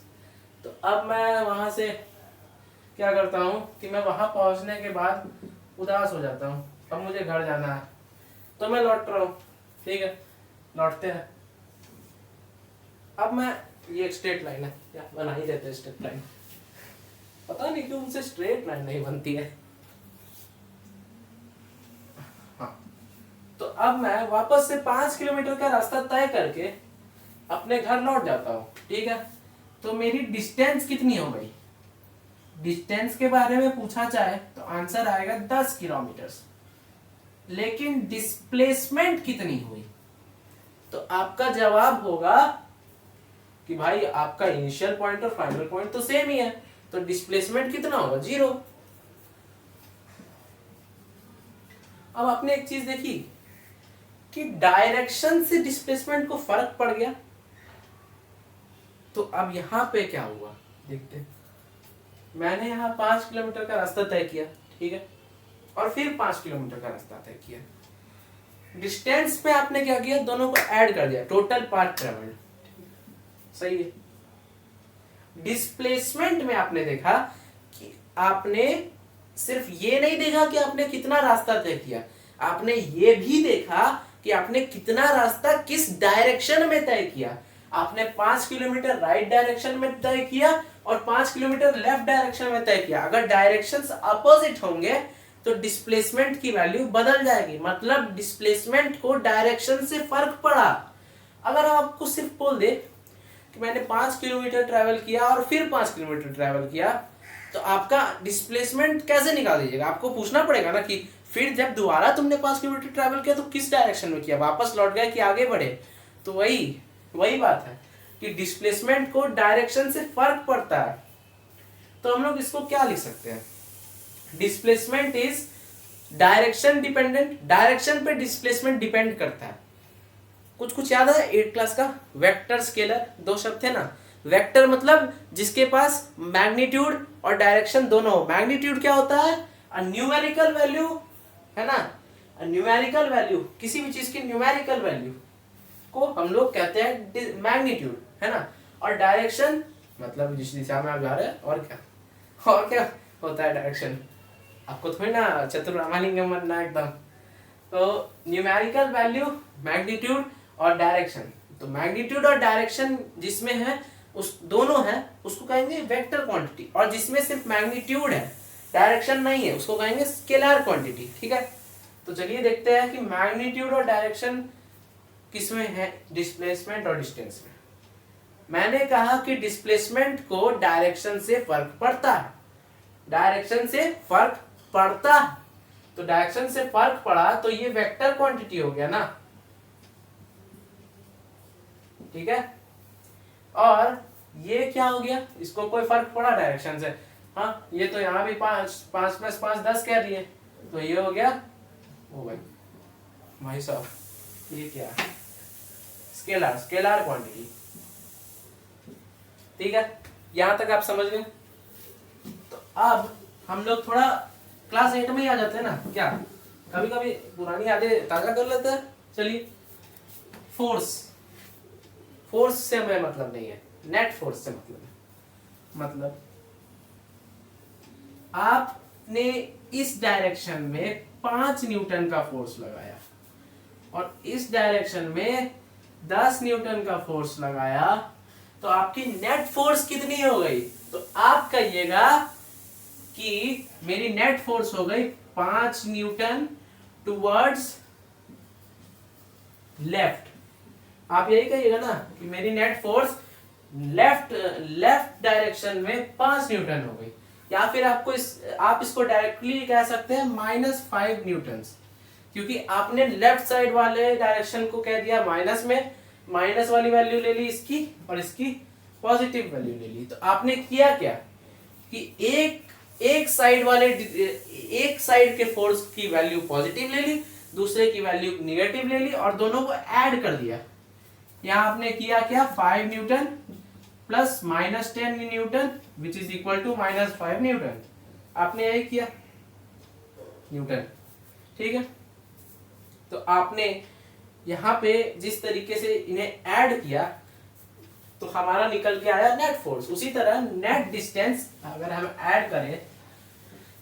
तो अब मैं वहां से क्या करता हूँ कि मैं वहां पहुंचने के बाद उदास हो जाता हूँ, अब मुझे घर जाना है, तो मैं लौट रहा हूँ, ठीक है। लौटते हैं। अब मैं, ये एक स्ट्रेट लाइन है, या बना ही देते हैं स्ट्रेट लाइन, पता नहीं क्यों मुझसे स्ट्रेट लाइन नहीं बनती है। हाँ, तो अब मैं वापस से 5 किलोमीटर का रास्ता तय करके अपने घर लौट जाता हूँ, ठीक है। तो मेरी डिस्टेंस कितनी हो गई? डिस्टेंस के बारे में पूछा जाए तो आंसर आएगा 10 किलोमीटर। लेकिन डिस्प्लेसमेंट कितनी हुई? तो आपका जवाब होगा कि भाई आपका इनिशियल पॉइंट और फाइनल पॉइंट तो सेम ही है, तो डिस्प्लेसमेंट कितना होगा? 0। अब आपने एक चीज देखी कि डायरेक्शन से डिस्प्लेसमेंट को फर्क पड़ गया। तो अब यहां पे क्या हुआ देखते हैं। मैंने यहाँ 5 किलोमीटर का रास्ता तय किया, ठीक है, और फिर 5 किलोमीटर का रास्ता तय किया। डिस्टेंस पे आपने क्या किया? दोनों को ऐड कर दिया, टोटल पाथ ट्रेवल्ड, सही है। डिस्प्लेसमेंट में आपने देखा कि आपने सिर्फ ये नहीं देखा कि आपने कितना रास्ता तय किया, आपने ये भी देखा कि आपने कितना रास्ता किस डायरेक्शन में तय किया। आपने 5 किलोमीटर राइट डायरेक्शन में तय किया और 5 किलोमीटर लेफ्ट डायरेक्शन में तय किया। अगर डायरेक्शंस अपोजिट होंगे तो डिस्प्लेसमेंट की वैल्यू बदल जाएगी, मतलब डिस्प्लेसमेंट को डायरेक्शन से फर्क पड़ा। अगर हम आपको सिर्फ बोल दे कि मैंने 5 किलोमीटर ट्रैवल किया और फिर 5 किलोमीटर ट्रैवल किया, तो आपका डिस्प्लेसमेंट कैसे निकाल दीजिएगा? आपको पूछना पड़ेगा ना कि फिर जब दोबारा तुमने 5 किलोमीटर ट्रैवल किया तो किस डायरेक्शन में किया, वापस लौट गए कि आगे बढ़े? तो वही बात है कि डिस्प्लेसमेंट को डायरेक्शन से फर्क पड़ता है। तो हम लोग इसको क्या लिख सकते हैं? Displacement is direction dependent, direction पे डिस्प्लेसमेंट डिपेंड करता है। कुछ याद है 8 क्लास का? वेक्टर स्केलर, 2 शब्द थे ना। वेक्टर मतलब जिसके पास मैग्नीट्यूड और डायरेक्शन दोनों हो। मैग्नीट्यूड क्या होता है? न्यूमेरिकल वैल्यू, है ना। न्यूमेरिकल वैल्यू, किसी भी चीज की न्यूमेरिकल वैल्यू को हम लोग कहते हैं मैग्नीट्यूड, है ना। और डायरेक्शन मतलब जिस दिशा में आप जा रहे हैं। और क्या होता है डायरेक्शन? आपको थोड़ी ना चतुर्मालिंगम बनना एकदम। तो न्यूमेरिकल वैल्यू, मैग्नीट्यूड और डायरेक्शन। तो मैग्नीट्यूड और डायरेक्शन जिसमें है, उस दोनों है, उसको कहेंगे वेक्टर क्वांटिटी। और जिसमें सिर्फ मैग्नीट्यूड है, डायरेक्शन नहीं है, उसको कहेंगे स्केलर क्वांटिटी। ठीक है, तो चलिए देखते हैं कि मैग्नीट्यूड और डायरेक्शन किसमें है, डिस्प्लेसमेंट और डिस्टेंस में। मैंने कहा कि डिस्प्लेसमेंट को डायरेक्शन से फर्क पड़ता है, डायरेक्शन से फर्क पड़ता है। तो डायरेक्शन से फर्क पड़ा तो ये वेक्टर क्वांटिटी हो गया ना, ठीक है। और ये क्या हो गया? इसको कोई फर्क पड़ा डायरेक्शन से? हाँ, ये तो यहाँ भी 5 + 5 10 कह रही है, तो ये हो गया। ओ भाई साहब, ये क्या है? Scalar quantity. ठीक है, यहां तक आप समझ गए। तो अब हम लोग थोड़ा क्लास 8 में ही आ जाते हैं ना, क्या कभी कभी पुरानी यादें ताजा कर लेते हैं। चलिए, फोर्स से हमें मतलब नहीं है, नेट फोर्स से मतलब है। मतलब आपने इस डायरेक्शन में 5 न्यूटन का फोर्स लगाया और इस डायरेक्शन में 10 न्यूटन का फोर्स लगाया, तो आपकी नेट फोर्स कितनी हो गई? तो आप कहिएगा कि मेरी नेट फोर्स हो गई 5 न्यूटन टुवर्ड्स लेफ्ट। आप यही कहिएगा ना कि मेरी नेट फोर्स लेफ्ट डायरेक्शन में 5 न्यूटन हो गई। या फिर आप इसको डायरेक्टली कह सकते हैं -5 न्यूटन, क्योंकि आपने लेफ्ट साइड वाले डायरेक्शन को कह दिया माइनस में, माइनस वाली वैल्यू ले ली इसकी और इसकी पॉजिटिव वैल्यू ले ली। तो आपने किया क्या कि एक साइड के फोर्स की वैल्यू पॉजिटिव ले ली, दूसरे की वैल्यू निगेटिव ले ली और दोनों को ऐड कर दिया। यहां आपने किया क्या? 5 newton plus -10 newton which is equal to -5 newton. आपने यही किया न्यूटन, ठीक है। तो आपने यहां पे जिस तरीके से इन्हें ऐड किया तो हमारा निकल के आया नेट फोर्स। उसी तरह नेट डिस्टेंस अगर हम ऐड करें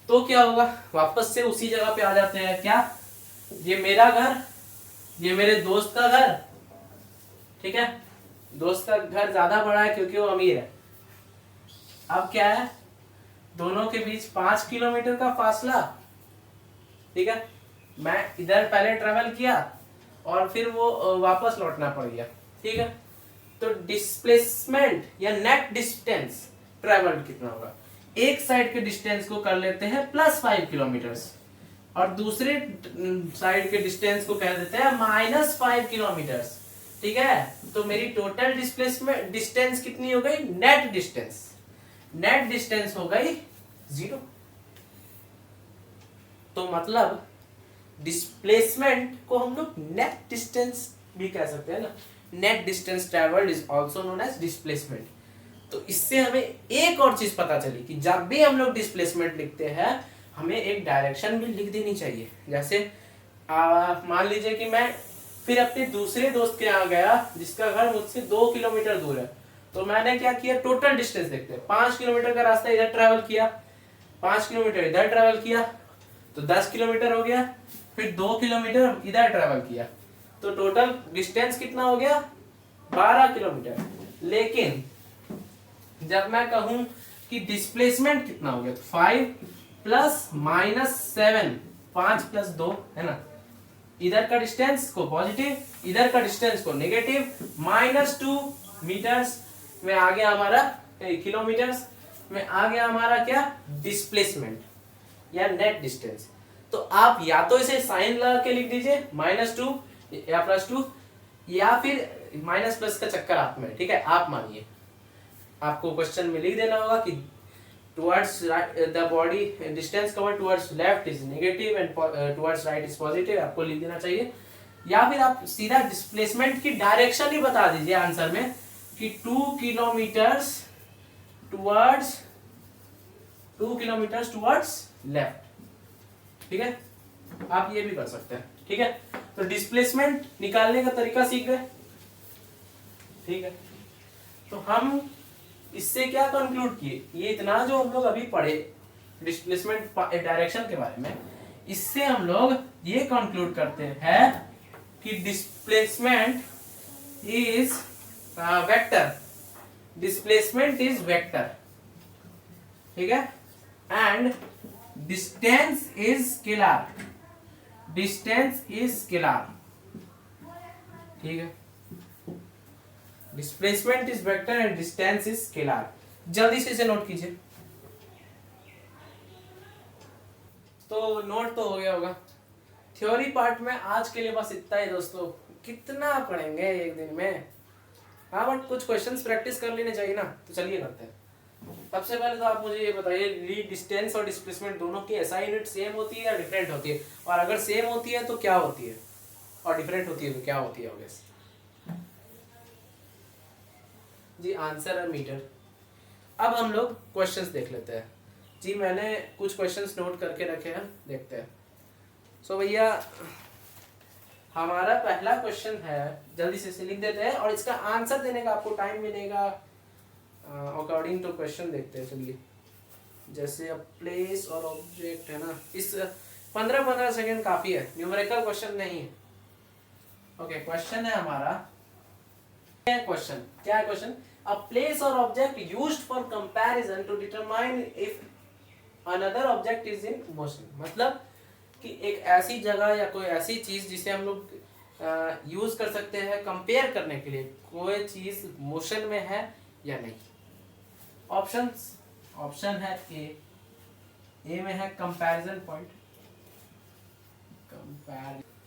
तो क्या होगा? वापस से उसी जगह पे आ जाते हैं। क्या? ये मेरा घर, ये मेरे दोस्त का घर, ठीक है। दोस्त का घर ज्यादा बड़ा है क्योंकि वो अमीर है। अब क्या है? दोनों के बीच 5 किलोमीटर का फासला, ठीक है। मैं इधर पहले ट्रेवल किया और फिर वो वापस लौटना पड़ गया, ठीक है। तो डिस्प्लेसमेंट या नेट डिस्टेंस ट्रेवल्ड कितना होगा? एक साइड के डिस्टेंस को कर लेते हैं +5 किलोमीटर्स और दूसरे साइड के डिस्टेंस को कह देते हैं -5 किलोमीटर्स, ठीक है। तो मेरी टोटल डिस्प्लेसमेंट डिस्टेंस कितनी हो गई? नेट डिस्टेंस हो गई 0। तो मतलब डिस्प्लेसमेंट को हम लोग नेट डिस्टेंस भी कह सकते हैं ना। Net distance travelled is also known as displacement. तो इससे हमें एक और चीज पता चली कि जब भी हम लोग डिस्प्लेसमेंट लिखते हैं हमें एक डायरेक्शन भी लिख देनी चाहिए। जैसे मान लीजिए कि मैं फिर अपने दूसरे दोस्त के यहाँ गया जिसका घर मुझसे 2 किलोमीटर दूर है। तो मैंने क्या किया? टोटल डिस्टेंस देखते हैं। 5 किलोमीटर का रास्ता इधर ट्रेवल किया, 5 किलोमीटर इधर ट्रेवल किया तो 10 किलोमीटर हो गया। फिर 2 किलोमीटर इधर ट्रेवल किया तो टोटल डिस्टेंस कितना हो गया? 12 किलोमीटर। लेकिन जब मैं कहूं कि डिस्प्लेसमेंट कितना हो गया, तो 5 प्लस माइनस 7, 5 प्लस 2 है ना, इधर का डिस्टेंस को पॉजिटिव, इधर का डिस्टेंस को नेगेटिव, -2 मीटर्स में आ गया हमारा, किलोमीटर्स में आ गया हमारा क्या, डिस्प्लेसमेंट या नेट डिस्टेंस। तो आप या तो इसे साइन लगा के लिख दीजिए -2 या +2, या फिर माइनस प्लस का चक्कर आप में, ठीक है, आप मानिए। आपको क्वेश्चन में लिख देना होगा कि towards the body distance cover towards left is negative and towards right is positive, आपको लिख देना चाहिए। या फिर आप सीधा डिस्प्लेसमेंट की डायरेक्शन ही बता दीजिए आंसर में कि 2 किलोमीटर्स टुवर्ड्स लेफ्ट, ठीक है, आप ये भी कर सकते हैं, ठीक है। तो डिस्प्लेसमेंट निकालने का तरीका सीख गए, ठीक है। तो हम इससे क्या कंक्लूड किए, ये इतना जो हम लोग अभी पढ़े डिस्प्लेसमेंट डायरेक्शन के बारे में, इससे हम लोग ये कंक्लूड करते हैं कि displacement is vector, displacement is vector, ठीक है, and distance is scalar, distance is scalar, ठीक है। Displacement is vector and distance is scalar. जल्दी से इसे नोट कीजिए। तो नोट तो हो गया होगा। थ्योरी पार्ट में आज के लिए बस इतना ही दोस्तों, कितना पढ़ेंगे एक दिन में, हाँ बट कुछ क्वेश्चंस प्रैक्टिस कर लेने चाहिए ना। तो चलिए करते हैं। सबसे पहले तो आप मुझे ये बताइए, डिस्टेंस और डिस्प्लेसमेंट दोनों की एसआई यूनिट सेम होती है या डिफरेंट होती है, और अगर सेम होती है तो क्या होती है, और डिफरेंट होती है तो क्या होती है ऑब्वियस जी। आंसर है मीटर। अब हम लोग क्वेश्चंस देख लेते हैं जी। मैंने कुछ क्वेश्चंस नोट करके रखे हैं, देखते हैं। सो भैया हमारा पहला क्वेश्चन है, जल्दी से लिख देते हैं और इसका आंसर देने का आपको टाइम मिलेगा अकॉर्डिंग टू क्वेश्चन। देखते हैं चलिए। जैसे अब प्लेस और ऑब्जेक्ट है ना, इस 15-15 सेकेंड काफी है, न्यूमेरिकल क्वेश्चन नहीं है। ओके, क्वेश्चन है हमारा, क्वेश्चन क्या है क्वेश्चन, अ प्लेस और object used for comparison to determine if another object is in motion. मतलब कि एक ऐसी जगह या कोई ऐसी चीज जिसे हम लोग यूज कर सकते हैं कंपेयर करने के लिए, कोई चीज मोशन में है या नहीं। ऑप्शन है ए में है कंपैरिजन पॉइंट,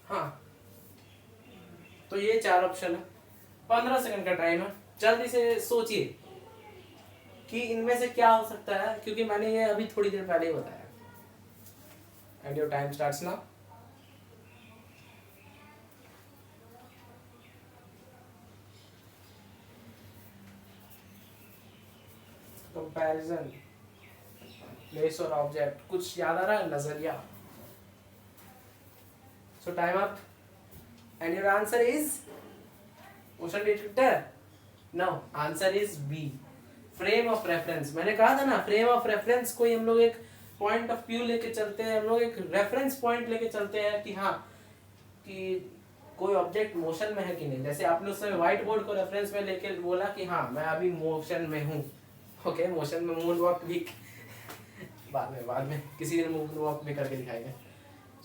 हाँ, तो ये 4 ऑप्शन है। 15 सेकंड का टाइम है, जल्दी से सोचिए कि इनमें से क्या हो सकता है, क्योंकि मैंने ये अभी थोड़ी देर पहले ही बताया। And your time starts now. Comparison, place और ऑब्जेक्ट, कुछ याद आ रहा है, नजरिया। So time up and your answer is motion detector. No, answer is B, frame of reference. मैंने कहा था ना, फ्रेम ऑफ रेफरेंस कोई हम लोग एक पॉइंट ऑफ व्यू लेके चलते हैं, हम लोग एक रेफरेंस पॉइंट लेके चलते हैं कि हाँ, कि कोई ऑब्जेक्ट मोशन में है कि नहीं। जैसे आपने उस समय व्हाइट बोर्ड को रेफरेंस में लेके बोला कि हाँ मैं अभी मोशन में हूँ। ओके, मोशन में मून वॉक भी बाद में किसी दिन मून वॉक भी करके दिखाएंगे।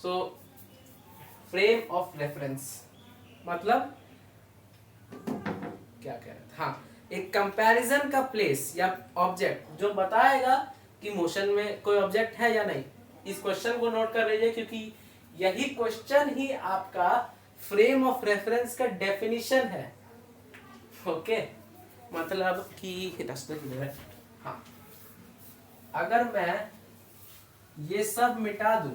सो फ्रेम ऑफ रेफरेंस मतलब क्या कह रहे थे, हाँ, एक कंपैरिजन का प्लेस या ऑब्जेक्ट जो बताएगा कि मोशन में कोई ऑब्जेक्ट है या नहीं। इस क्वेश्चन को नोट कर लीजिए, क्योंकि यही क्वेश्चन ही आपका फ्रेम ऑफ रेफरेंस का डेफिनेशन है। ओके, मतलब कि हाँ, अगर मैं ये सब मिटा दूं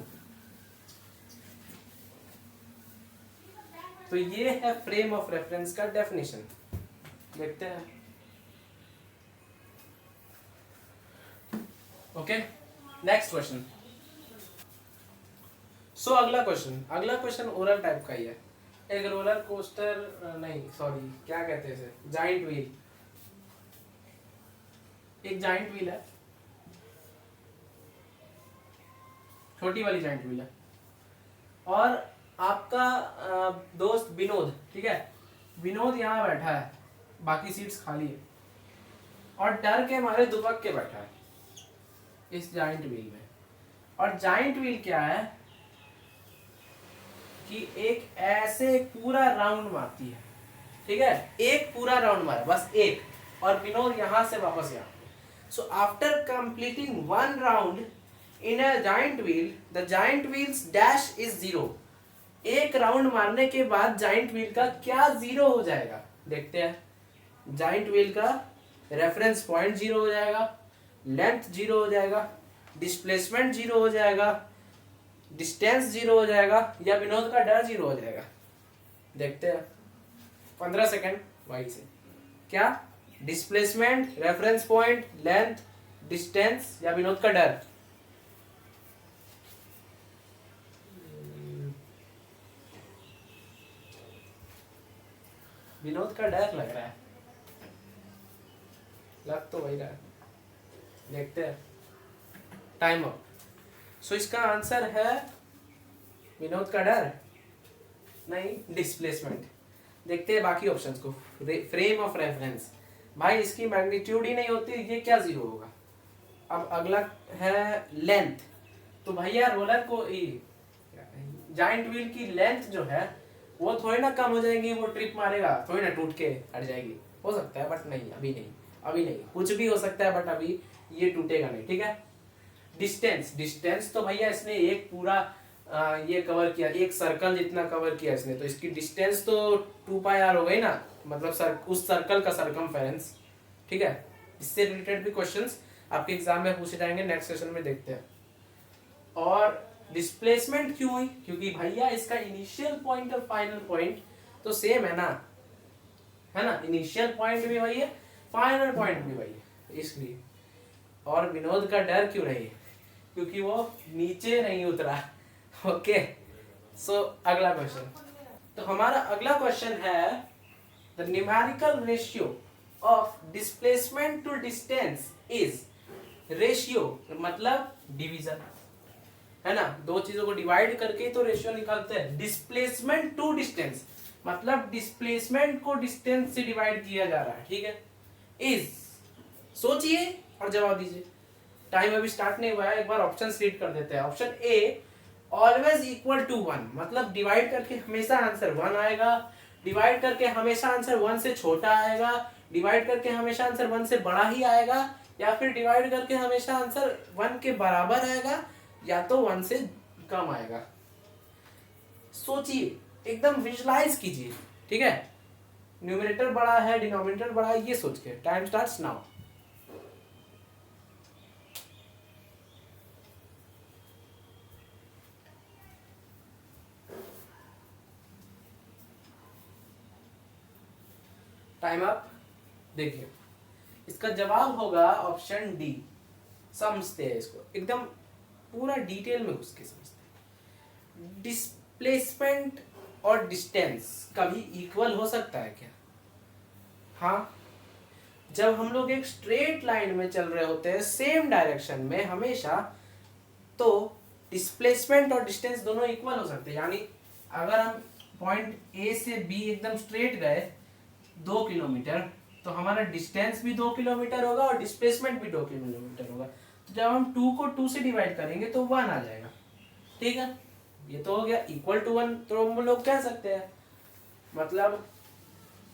तो ये है फ्रेम ऑफ रेफरेंस का डेफिनेशन। देखते हैं। Okay, next question. सो अगला क्वेश्चन ओरल टाइप का ही है। एक रोलर कोस्टर, नहीं सॉरी, क्या कहते हैं इसे, जाइंट व्हील। एक जाइंट व्हील है, छोटी वाली जाइंट व्हील है, और आपका दोस्त विनोद, ठीक है, विनोद यहाँ बैठा है बाकी सीट्स खाली है, और डर के हमारे दुबक के बैठा है इस जाइंट व्हील में। और जाइंट व्हील क्या है कि एक ऐसे पूरा राउंड मारती है, ठीक है, एक पूरा राउंड मारा बस एक, और विनोद यहां से वापस यहाँ। So after completing one round in a giant wheel the giant wheels dash is zero. एक राउंड मारने के बाद जाइंट व्हील का क्या जीरो हो जाएगा, देखते हैं। जाइंट व्हील का रेफरेंस पॉइंट जीरो हो जाएगा, लेंथ जीरो हो जाएगा, डिस्प्लेसमेंट जीरो हो जाएगा, डिस्टेंस जीरो हो जाएगा, या विनोद का डर जीरो हो जाएगा। देखते हैं 15 सेकेंड वहीं से। क्या? Displacement, reference point, length, distance, या विनोद का डर? विनोद का डर लग रहा है, लग तो वही रहा है। देखते हैं, टाइम अप। सो इसका आंसर है विनोद का डर, नहीं डिस्प्लेसमेंट। देखते हैं बाकी ऑप्शंस को। फ्रेम ऑफ रेफरेंस, भाई इसकी मैग्नीट्यूड ही नहीं होती, ये क्या जीरो होगा। अब अगला है लेंथ, तो भैया रोलर को जाइंट व्हील की लेंथ जो है वो थोड़ी ना कम हो जाएगी, वो ट्रिप मारेगा थोड़ी ना टूट के हट जाएगी। हो सकता है बट नहीं, अभी नहीं, अभी नहीं। कुछ भी हो सकता है बट अभी ये टूटेगा नहीं, ठीक है। डिस्टेंस, डिस्टेंस तो भैया इसने एक पूरा ये कवर किया, एक सर्कल जितना कवर किया इसने, तो इसकी डिस्टेंस तो 2πr हो गई ना, मतलब उस सर्कल का सरकमफेरेंस, ठीक है। इससे रिलेटेड भी क्वेश्चंस आपके एग्जाम में पूछे जाएंगे, नेक्स्ट सेशन में देखते हैं। और डिस्प्लेसमेंट क्यों हुई, क्योंकि भैया इसका इनिशियल पॉइंट और फाइनल पॉइंट तो सेम है ना, है ना। इनिशियल पॉइंट भी वही है, फाइनल पॉइंट भी वही है, इसलिए। और विनोद का डर क्यों नहीं है, क्योंकि वो नीचे नहीं उतरा। ओके, सो अगला क्वेश्चन। तो हमारा अगला क्वेश्चन है the numerical ratio of displacement to distance is. Ratio मतलब डिवीजन, है ना, दो चीजों को डिवाइड करके तो रेशियो निकालते हैं। डिस्प्लेसमेंट टू डिस्टेंस मतलब डिस्प्लेसमेंट को डिस्टेंस से डिवाइड किया जा रहा है, ठीक है। इज, सोचिए और जवाब दीजिए। टाइम अभी स्टार्ट नहीं हुआ है, एक बार ऑप्शन रीड कर देते हैं। Option A always equal to 1, मतलब डिवाइड करके हमेशा आंसर 1 आएगा, डिवाइड करके हमेशा आंसर 1 से छोटा आएगा, डिवाइड करके हमेशा आंसर 1 से बड़ा ही आएगा, या फिर डिवाइड करके हमेशा आंसर 1 के बराबर आएगा, या तो 1 से कम आएगा। सोचिए, एकदम विजुलाइज कीजिए, ठीक है। न्यूमरेटर बड़ा है, डिनोमिनेटर बड़ा है, ये सोच के। Time starts now. Time up. देखिए, इसका जवाब होगा ऑप्शन डी। समझते हैं इसको, एकदम पूरा डिटेल में घुस के समझते हैं। डिस्प्लेसमेंट और डिस्टेंस कभी इक्वल हो सकता है क्या? हाँ, जब हम लोग एक स्ट्रेट लाइन में चल रहे होते हैं सेम डायरेक्शन में हमेशा, तो डिस्प्लेसमेंट और डिस्टेंस दोनों इक्वल हो सकते हैं। यानी अगर हम पॉइंट ए से बी एकदम स्ट्रेट गए 2 किलोमीटर, तो हमारा डिस्टेंस भी 2 किलोमीटर होगा और डिस्प्लेसमेंट भी 2 किलोमीटर होगा। तो जब हम 2 को 2 से डिवाइड करेंगे तो 1 आ जाएगा, ठीक है। ये तो हो गया इक्वल टू 1, तो हम लोग कह सकते हैं मतलब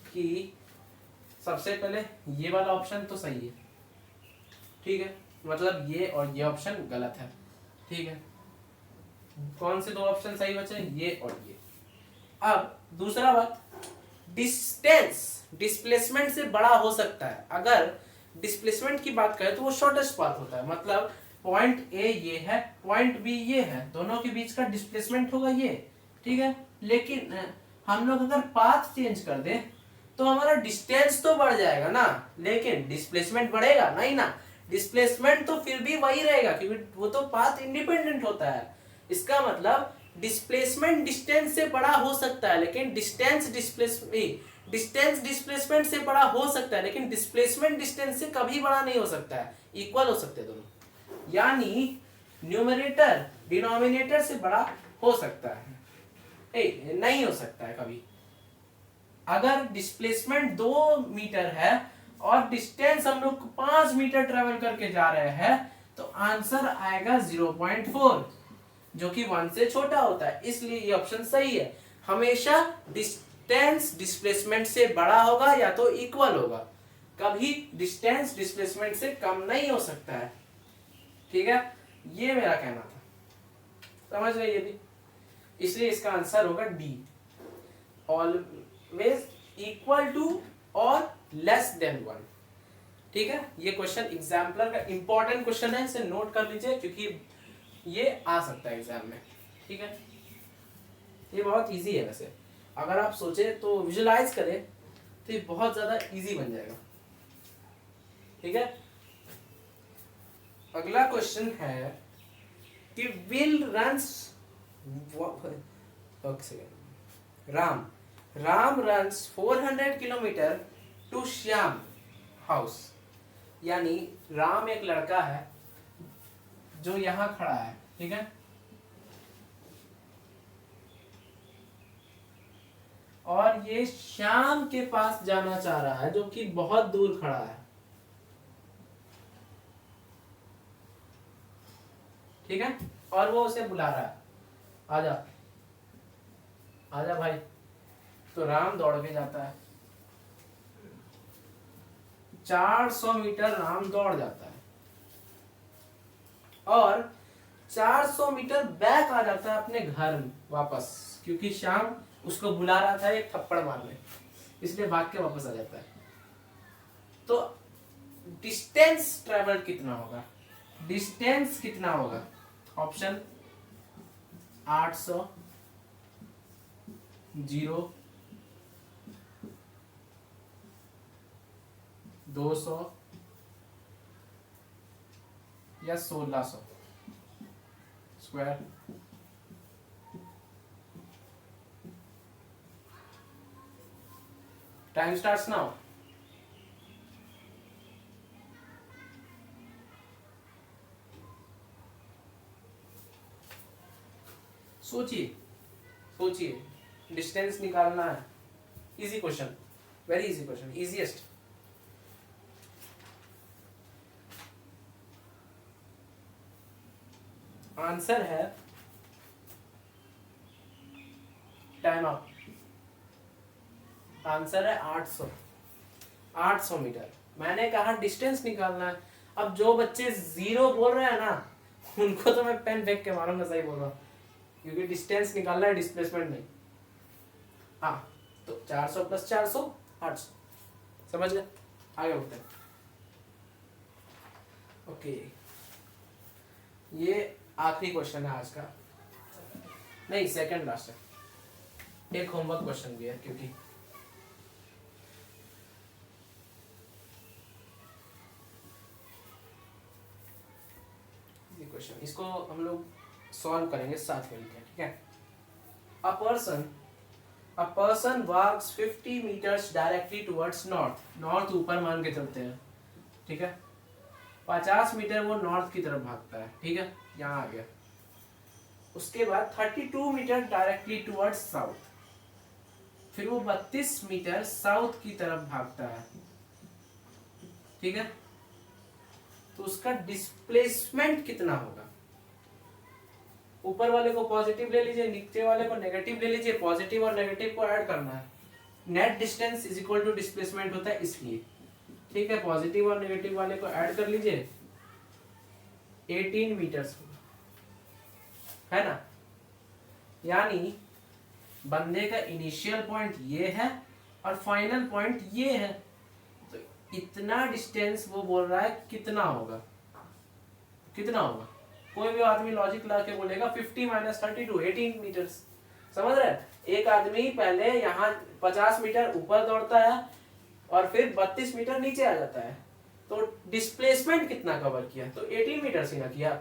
कि सबसे पहले ये वाला ऑप्शन तो सही है, ठीक है। मतलब ये और ये ऑप्शन गलत है, ठीक है। कौन से दो ऑप्शन सही बचे? ये और ये। अब दूसरा बात, डिस्टेंस डिस्प्लेसमेंट से बड़ा हो सकता है। अगर डिस्प्लेसमेंट की बात करें तो वो शॉर्टेस्ट पाथ होता है, मतलब पॉइंट ए ये है, पॉइंट बी ये है, दोनों के बीच का डिस्प्लेसमेंट होगा ये, ठीक है। लेकिन हम लोग अगर पाथ चेंज कर दें तो हमारा डिस्टेंस तो बढ़ जाएगा ना, लेकिन डिस्प्लेसमेंट बढ़ेगा नहीं ना। डिस्प्लेसमेंट तो फिर भी वही रहेगा, क्योंकि वो तो पाथ इंडिपेंडेंट होता है। इसका मतलब डिस्प्लेसमेंट डिस्टेंस से बड़ा हो सकता है, लेकिन डिस्टेंस डिस्प्लेसमेंट से बड़ा हो सकता है, लेकिन डिस्प्लेसमेंट डिस्टेंस से कभी बड़ा नहीं हो सकता है। इक्वल हो सकते हैं दोनों, यानी न्यूमरेटर डिनोमिनेटर से बड़ा हो सकता है, नहीं हो सकता है कभी। अगर डिस्प्लेसमेंट 2 मीटर है और डिस्टेंस हम लोग 5 मीटर ट्रेवल करके जा रहे हैं तो आंसर आएगा 0.4 जो कि 1 से छोटा होता है, इसलिए ये ऑप्शन सही है। हमेशा डिस्टेंस डिस्प्लेसमेंट से बड़ा होगा या तो इक्वल होगा, कभी डिस्टेंस डिस्प्लेसमेंट से कम नहीं हो सकता है। ठीक है, ये मेरा कहना था, समझ गए ये भी, इसलिए इसका आंसर होगा डी, ऑलवेज इक्वल टू और लेस देन 1। ठीक है, ये क्वेश्चन एग्जाम्पलर का इंपॉर्टेंट क्वेश्चन है, इसे नोट कर लीजिए क्योंकि ये आ सकता है एग्जाम में। ठीक है, ये बहुत इजी है वैसे, अगर आप सोचे तो विजुलाइज करें तो ये बहुत ज्यादा इजी बन जाएगा। ठीक है, अगला क्वेश्चन है कि will runs Ram runs 400 kilometres to Shyam house. यानी राम एक लड़का है जो यहाँ खड़ा है, ठीक है, और ये श्याम के पास जाना चाह रहा है जो कि बहुत दूर खड़ा है। ठीक है, और वो उसे बुला रहा है, आजा आजा भाई। तो राम दौड़ के जाता है, 400 मीटर राम दौड़ जाता है और 400 मीटर बैक आ जाता है अपने घर वापस, क्योंकि श्याम उसको बुला रहा था एक थप्पड़ मारने, इसलिए भाग के वापस आ जाता है। तो डिस्टेंस ट्रेवल कितना होगा, डिस्टेंस कितना होगा? ऑप्शन 800, 0, 200 या 1600 स्क्वायर। Time starts now. सोचिए सोचिए, डिस्टेंस निकालना है, easy question, very easy question, easiest. Answer है, टाइम अप, आंसर है 800 मीटर। मैंने कहा डिस्टेंस निकालना है। अब जो बच्चे 0 बोल रहे हैं ना, उनको तो मैं पेन फेंक के मारूंगा, सही बोल रहा हूँ, क्योंकि डिस्टेंस निकालना है, डिस्प्लेसमेंट नहीं। हाँ, तो 400 + 400 800, समझ गए? आगे बढ़ते हैं। ओके, ये आखिरी क्वेश्चन है आज का, नहीं सेकंड लास्ट है। एक होमवर्क क्वेश्चन भी है, क्योंकि ये क्वेश्चन, इसको हम लोग सॉल्व करेंगे साथ में मिलकर। ठीक है, a person walks 50 metres directly towards north ऊपर मान के चलते हैं। ठीक है, 50 मीटर वो नॉर्थ की तरफ भागता है। ठीक है, यहाँ आ गया। उसके बाद 32 मीटर डायरेक्टली टुवर्ड्स साउथ, फिर वो 32 मीटर साउथ की तरफ भागता है। ठीक है, तो उसका डिस्प्लेसमेंट कितना होगा? ऊपर वाले को पॉजिटिव ले लीजिए, नीचे वाले को नेगेटिव ले लीजिए, पॉजिटिव और नेगेटिव को ऐड करना है। Net distance is equal to displacement होता है, इसलिए। ठीक है, पॉजिटिव और नेगेटिव वाले को ऐड कर लीजिए, 18 मीटर्स है ना। यानी बंदे का इनिशियल पॉइंट ये है और फाइनल पॉइंट ये है, तो इतना डिस्टेंस वो बोल रहा है, कितना होगा? कितना होगा? कोई भी आदमी लॉजिक ला के बोलेगा 50 - 32 18 मीटर्स, समझ रहे? एक आदमी पहले यहाँ 50 मीटर ऊपर दौड़ता है और फिर 32 मीटर नीचे आ जाता है, तो डिस्प्लेसमेंट कितना कवर किया? तो 18 मीटर ही ना किया।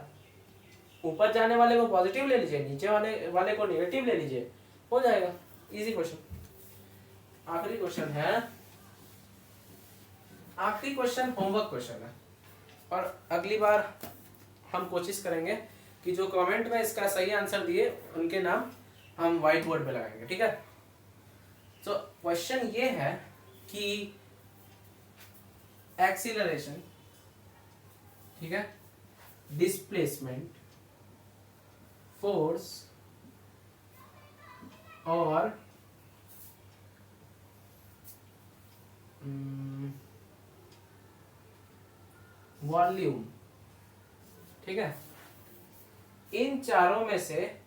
ऊपर जाने वाले को पॉजिटिव ले लीजिए, नीचे वाले को नेगेटिव ले लीजिए, हो जाएगा। Easy question. आखिरी क्वेश्चन है, आखिरी क्वेश्चन होमवर्क क्वेश्चन है, और अगली बार हम कोशिश करेंगे कि जो कमेंट में इसका सही आंसर दिए उनके नाम हम व्हाइट बोर्ड पे लगाएंगे। ठीक है, तो क्वेश्चन ये है कि एक्सीलरेशन, ठीक है, डिस्प्लेसमेंट, फोर्स और वॉल्यूम, ठीक है, इन चारों में से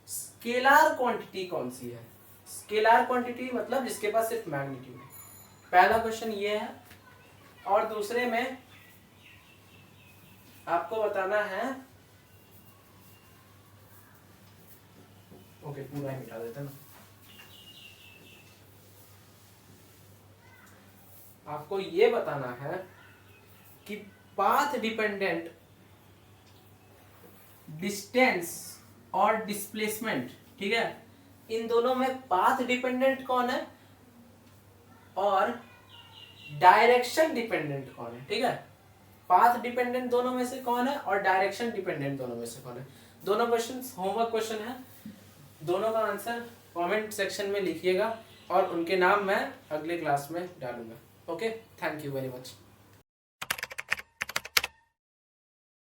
स्केलर क्वांटिटी कौन सी है? स्केलर क्वांटिटी मतलब जिसके पास सिर्फ मैग्नीट्यूड है। पहला क्वेश्चन ये है, और दूसरे में आपको बताना है, ओके पूरा ही मिटा देते हैं ना, आपको ये बताना है कि पाथ डिपेंडेंट डिस्टेंस और डिस्प्लेसमेंट, ठीक है, इन दोनों में पाथ डिपेंडेंट कौन है और डायरेक्शन डिपेंडेंट कौन है, ठीक है। पाथ डिपेंडेंट दोनों में से कौन है और डायरेक्शन डिपेंडेंट दोनों में से कौन है। दोनों क्वेश्चन होमवर्क क्वेश्चन है, दोनों का आंसर कमेंट सेक्शन में लिखिएगा और उनके नाम मैं अगले क्लास में डालूंगा। Okay, thank you very much.